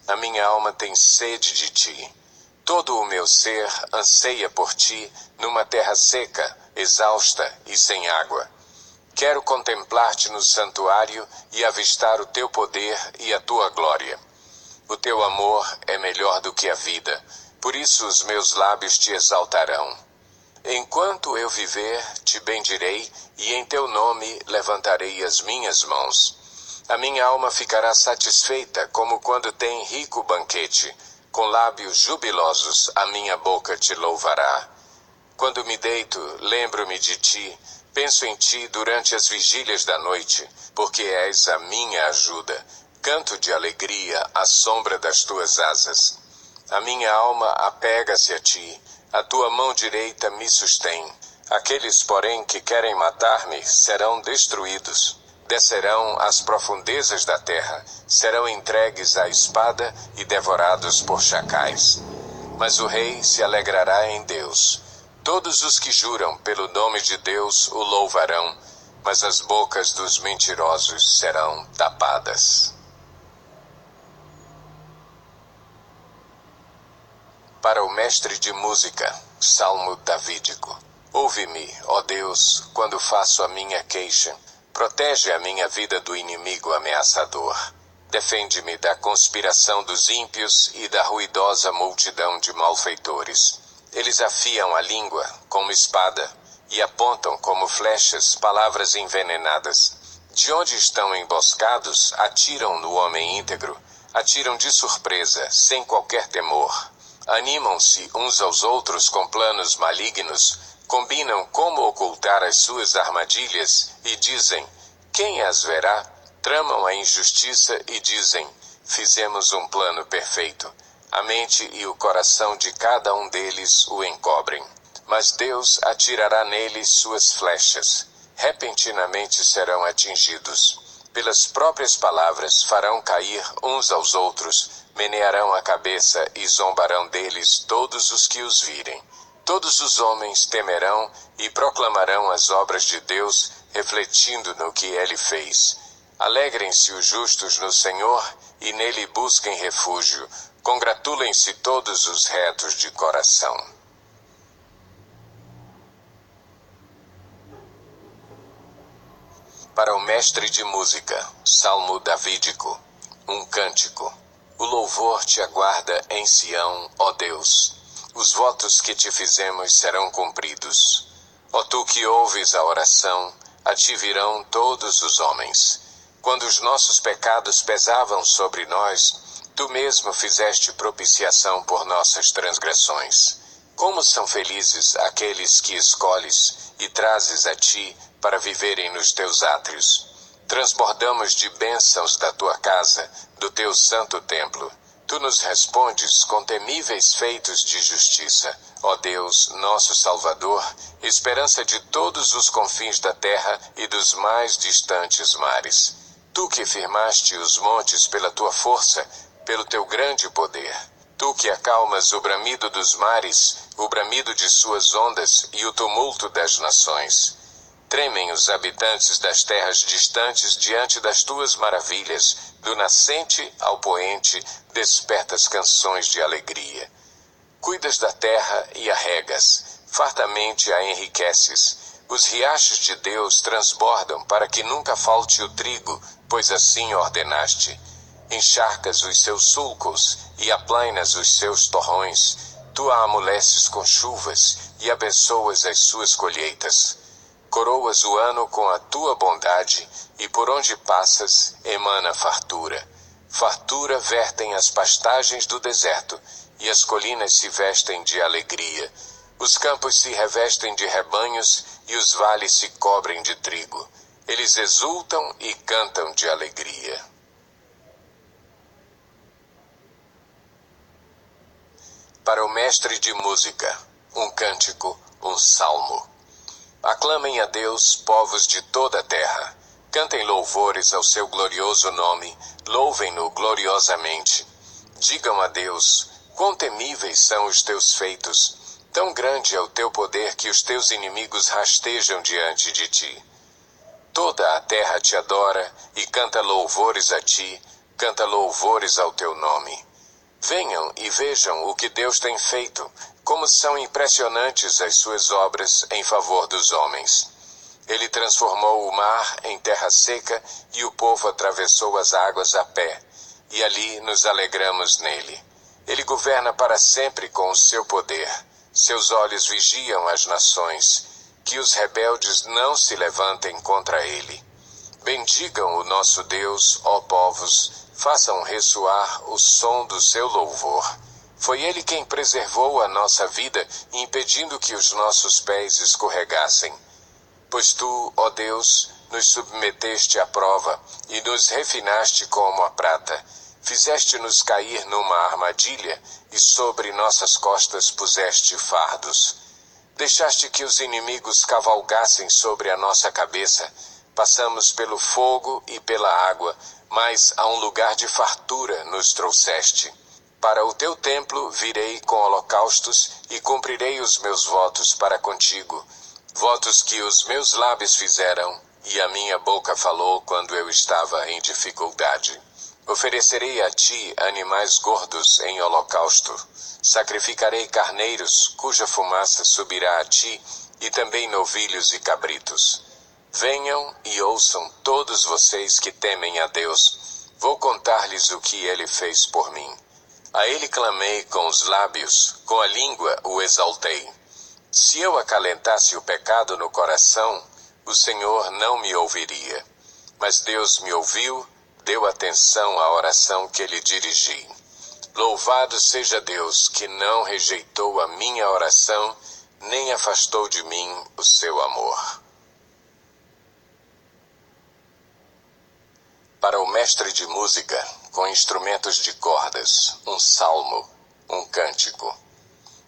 A minha alma tem sede de ti. Todo o meu ser anseia por ti numa terra seca, exausta e sem água. Quero contemplar-te no santuário e avistar o teu poder e a tua glória. O teu amor é melhor do que a vida, por isso os meus lábios te exaltarão. Enquanto eu viver, te bendirei, e em teu nome levantarei as minhas mãos. A minha alma ficará satisfeita como quando tem rico banquete. Com lábios jubilosos a minha boca te louvará. Quando me deito, lembro-me de ti, penso em ti durante as vigílias da noite, porque és a minha ajuda. Canto de alegria à sombra das tuas asas. A minha alma apega-se a ti, a tua mão direita me sustém. Aqueles, porém, que querem matar-me serão destruídos. Descerão às profundezas da terra, serão entregues à espada e devorados por chacais. Mas o rei se alegrará em Deus. Todos os que juram pelo nome de Deus o louvarão, mas as bocas dos mentirosos serão tapadas. Para o mestre de música, Salmo Davídico. Ouve-me, ó Deus, quando faço a minha queixa. Protege a minha vida do inimigo ameaçador. Defende-me da conspiração dos ímpios e da ruidosa multidão de malfeitores. Eles afiam a língua como espada e apontam como flechas palavras envenenadas. De onde estão emboscados, atiram no homem íntegro. Atiram de surpresa, sem qualquer temor. Animam-se uns aos outros com planos malignos. Combinam como ocultar as suas armadilhas e dizem, quem as verá? Tramam a injustiça e dizem, fizemos um plano perfeito. A mente e o coração de cada um deles o encobrem. Mas Deus atirará neles suas flechas. Repentinamente serão atingidos. Pelas próprias palavras farão cair uns aos outros, menearão a cabeça e zombarão deles todos os que os virem. Todos os homens temerão e proclamarão as obras de Deus, refletindo no que Ele fez. Alegrem-se os justos no Senhor e nele busquem refúgio. Congratulem-se todos os retos de coração. Para o mestre de música, Salmo Davídico. Um cântico. O louvor te aguarda em Sião, ó Deus. Os votos que te fizemos serão cumpridos. Ó tu que ouves a oração, a ti virão todos os homens. Quando os nossos pecados pesavam sobre nós, tu mesmo fizeste propiciação por nossas transgressões. Como são felizes aqueles que escolhes e trazes a ti para viverem nos teus átrios. Transbordamos de bênçãos da tua casa, do teu santo templo. Tu nos respondes com temíveis feitos de justiça. Ó Deus, nosso Salvador, esperança de todos os confins da terra e dos mais distantes mares. Tu que firmaste os montes pela tua força, pelo teu grande poder. Tu que acalmas o bramido dos mares, o bramido de suas ondas e o tumulto das nações. Tremem os habitantes das terras distantes diante das tuas maravilhas. Do nascente ao poente, despertas canções de alegria. Cuidas da terra e a regas, fartamente a enriqueces. Os riachos de Deus transbordam para que nunca falte o trigo, pois assim ordenaste. Encharcas os seus sulcos e aplainas os seus torrões. Tu a amoleces com chuvas e abençoas as suas colheitas. Coroas o ano com a tua bondade, e por onde passas, emana fartura. Fartura vertem as pastagens do deserto, e as colinas se vestem de alegria. Os campos se revestem de rebanhos, e os vales se cobrem de trigo. Eles exultam e cantam de alegria. Para o mestre de música, um cântico, um salmo. Aclamem a Deus, povos de toda a terra. Cantem louvores ao seu glorioso nome, louvem-no gloriosamente. Digam a Deus, quão temíveis são os teus feitos. Tão grande é o teu poder que os teus inimigos rastejam diante de ti. Toda a terra te adora e canta louvores a ti, canta louvores ao teu nome. Venham e vejam o que Deus tem feito, como são impressionantes as suas obras em favor dos homens. Ele transformou o mar em terra seca e o povo atravessou as águas a pé, e ali nos alegramos nele. Ele governa para sempre com o seu poder. Seus olhos vigiam as nações, que os rebeldes não se levantem contra ele. Bendigam o nosso Deus, ó povos, façam ressoar o som do seu louvor. Foi ele quem preservou a nossa vida, impedindo que os nossos pés escorregassem. Pois tu, ó Deus, nos submeteste à prova e nos refinaste como a prata. Fizeste-nos cair numa armadilha e sobre nossas costas puseste fardos. Deixaste que os inimigos cavalgassem sobre a nossa cabeça. Passamos pelo fogo e pela água, mas a um lugar de fartura nos trouxeste. Para o teu templo virei com holocaustos e cumprirei os meus votos para contigo. Votos que os meus lábios fizeram e a minha boca falou quando eu estava em dificuldade. Oferecerei a ti animais gordos em holocausto. Sacrificarei carneiros cuja fumaça subirá a ti e também novilhos e cabritos. Venham e ouçam todos vocês que temem a Deus. Vou contar-lhes o que ele fez por mim. A ele clamei com os lábios, com a língua o exaltei. Se eu acalentasse o pecado no coração, o Senhor não me ouviria. Mas Deus me ouviu, deu atenção à oração que lhe dirigi. Louvado seja Deus, que não rejeitou a minha oração, nem afastou de mim o seu amor. Para o mestre de música, com instrumentos de cordas, um salmo, um cântico.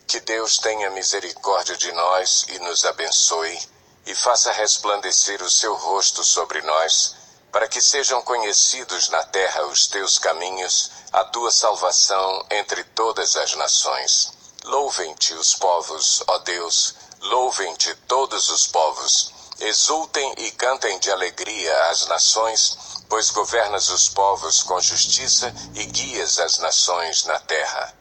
Que Deus tenha misericórdia de nós e nos abençoe, e faça resplandecer o seu rosto sobre nós, para que sejam conhecidos na terra os teus caminhos, a tua salvação entre todas as nações. Louvem-te os povos, ó Deus, louvem-te todos os povos. Exultem e cantem de alegria as nações, pois governas os povos com justiça e guias as nações na terra.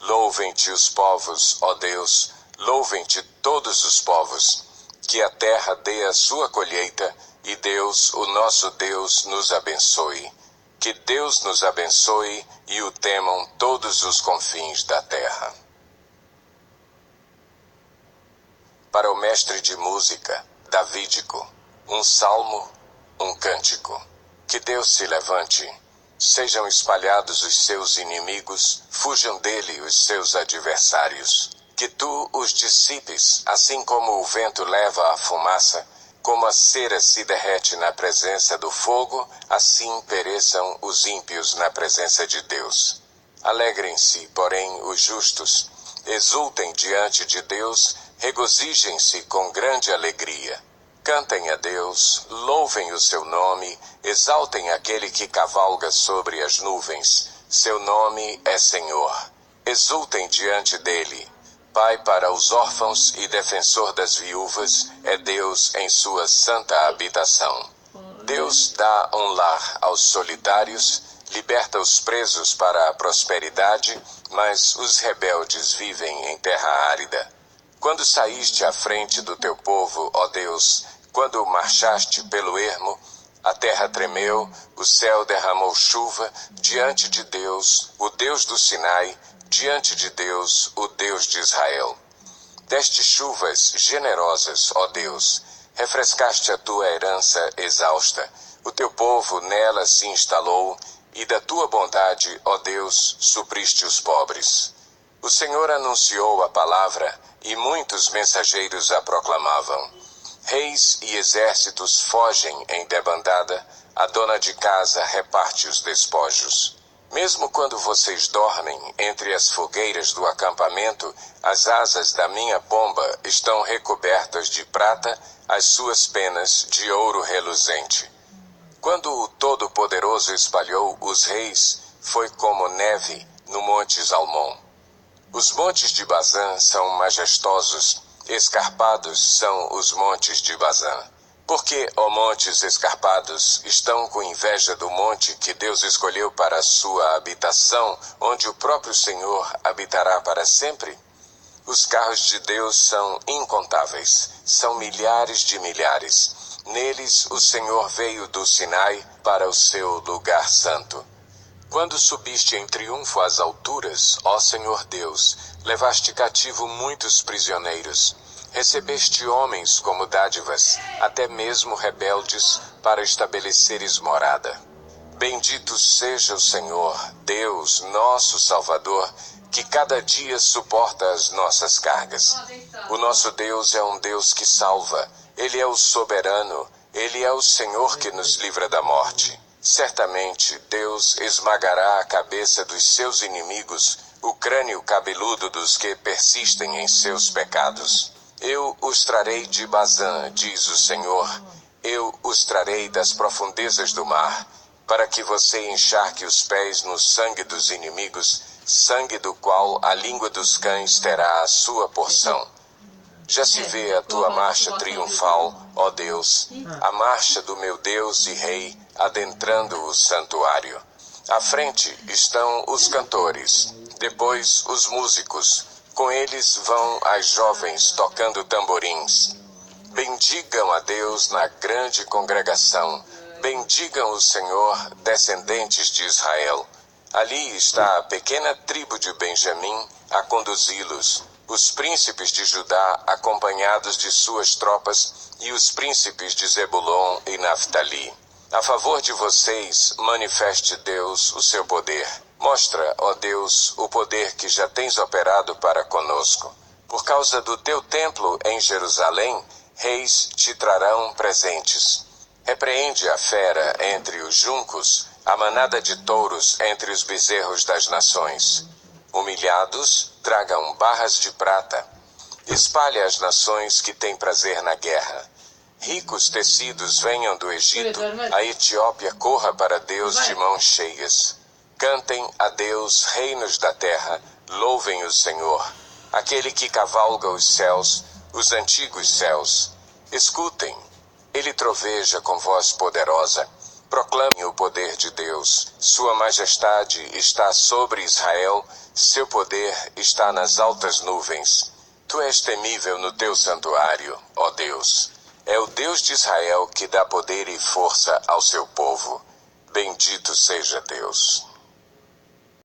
Louvem-te os povos, ó Deus, louvem-te todos os povos, que a terra dê a sua colheita, e Deus, o nosso Deus, nos abençoe. Que Deus nos abençoe e o temam todos os confins da terra. Para o mestre de música, davídico, um salmo, um cântico. Que Deus se levante, sejam espalhados os seus inimigos, fujam dele os seus adversários. Que tu os dissipes, assim como o vento leva a fumaça, como a cera se derrete na presença do fogo, assim pereçam os ímpios na presença de Deus. Alegrem-se, porém, os justos, exultem diante de Deus, regozijem-se com grande alegria. Cantem a Deus, louvem o seu nome, exaltem aquele que cavalga sobre as nuvens. Seu nome é Senhor. Exultem diante dele. Pai para os órfãos e defensor das viúvas, é Deus em sua santa habitação. Deus dá um lar aos solitários, liberta os presos para a prosperidade, mas os rebeldes vivem em terra árida. Quando saíste à frente do teu povo, ó Deus, quando marchaste pelo ermo, a terra tremeu, o céu derramou chuva, diante de Deus, o Deus do Sinai, diante de Deus, o Deus de Israel. Deste chuvas generosas, ó Deus, refrescaste a tua herança exausta, o teu povo nela se instalou, e da tua bondade, ó Deus, supriste os pobres. O Senhor anunciou a palavra, e muitos mensageiros a proclamavam. Reis e exércitos fogem em debandada, a dona de casa reparte os despojos. Mesmo quando vocês dormem entre as fogueiras do acampamento, as asas da minha pomba estão recobertas de prata, as suas penas de ouro reluzente. Quando o Todo-Poderoso espalhou os reis, foi como neve no monte Zalmon. Os montes de Bazã são majestosos, escarpados são os montes de Bazã. Porque, ó montes escarpados, estão com inveja do monte que Deus escolheu para a sua habitação, onde o próprio Senhor habitará para sempre? Os carros de Deus são incontáveis, são milhares de milhares. Neles o Senhor veio do Sinai para o seu lugar santo. Quando subiste em triunfo às alturas, ó Senhor Deus, levaste cativo muitos prisioneiros. Recebeste homens como dádivas, até mesmo rebeldes, para estabeleceres morada. Bendito seja o Senhor, Deus, nosso Salvador, que cada dia suporta as nossas cargas. O nosso Deus é um Deus que salva. Ele é o soberano. Ele é o Senhor que nos livra da morte. Certamente, Deus esmagará a cabeça dos seus inimigos, o crânio cabeludo dos que persistem em seus pecados. Eu os trarei de Bazã, diz o Senhor. Eu os trarei das profundezas do mar, para que você encharque os pés no sangue dos inimigos, sangue do qual a língua dos cães terá a sua porção. Já se vê a tua marcha triunfal, ó Deus, a marcha do meu Deus e Rei, adentrando o santuário. À frente estão os cantores, depois os músicos. Com eles vão as jovens tocando tamborins. Bendigam a Deus na grande congregação. Bendigam o Senhor, descendentes de Israel. Ali está a pequena tribo de Benjamim a conduzi-los. Os príncipes de Judá acompanhados de suas tropas e os príncipes de Zebulon e Naftali. A favor de vocês, manifeste Deus o seu poder. Mostra, ó Deus, o poder que já tens operado para conosco. Por causa do teu templo em Jerusalém, reis te trarão presentes. Repreende a fera entre os juncos, a manada de touros entre os bezerros das nações. Humilhados, tragam barras de prata. Espalhe as nações que têm prazer na guerra. Ricos tecidos venham do Egito, a Etiópia corra para Deus de mãos cheias. Cantem a Deus, reinos da terra, louvem o Senhor, aquele que cavalga os céus, os antigos céus. Escutem, ele troveja com voz poderosa. Proclamem o poder de Deus. Sua majestade está sobre Israel, seu poder está nas altas nuvens. Tu és temível no teu santuário, ó Deus. É o Deus de Israel que dá poder e força ao seu povo. Bendito seja Deus.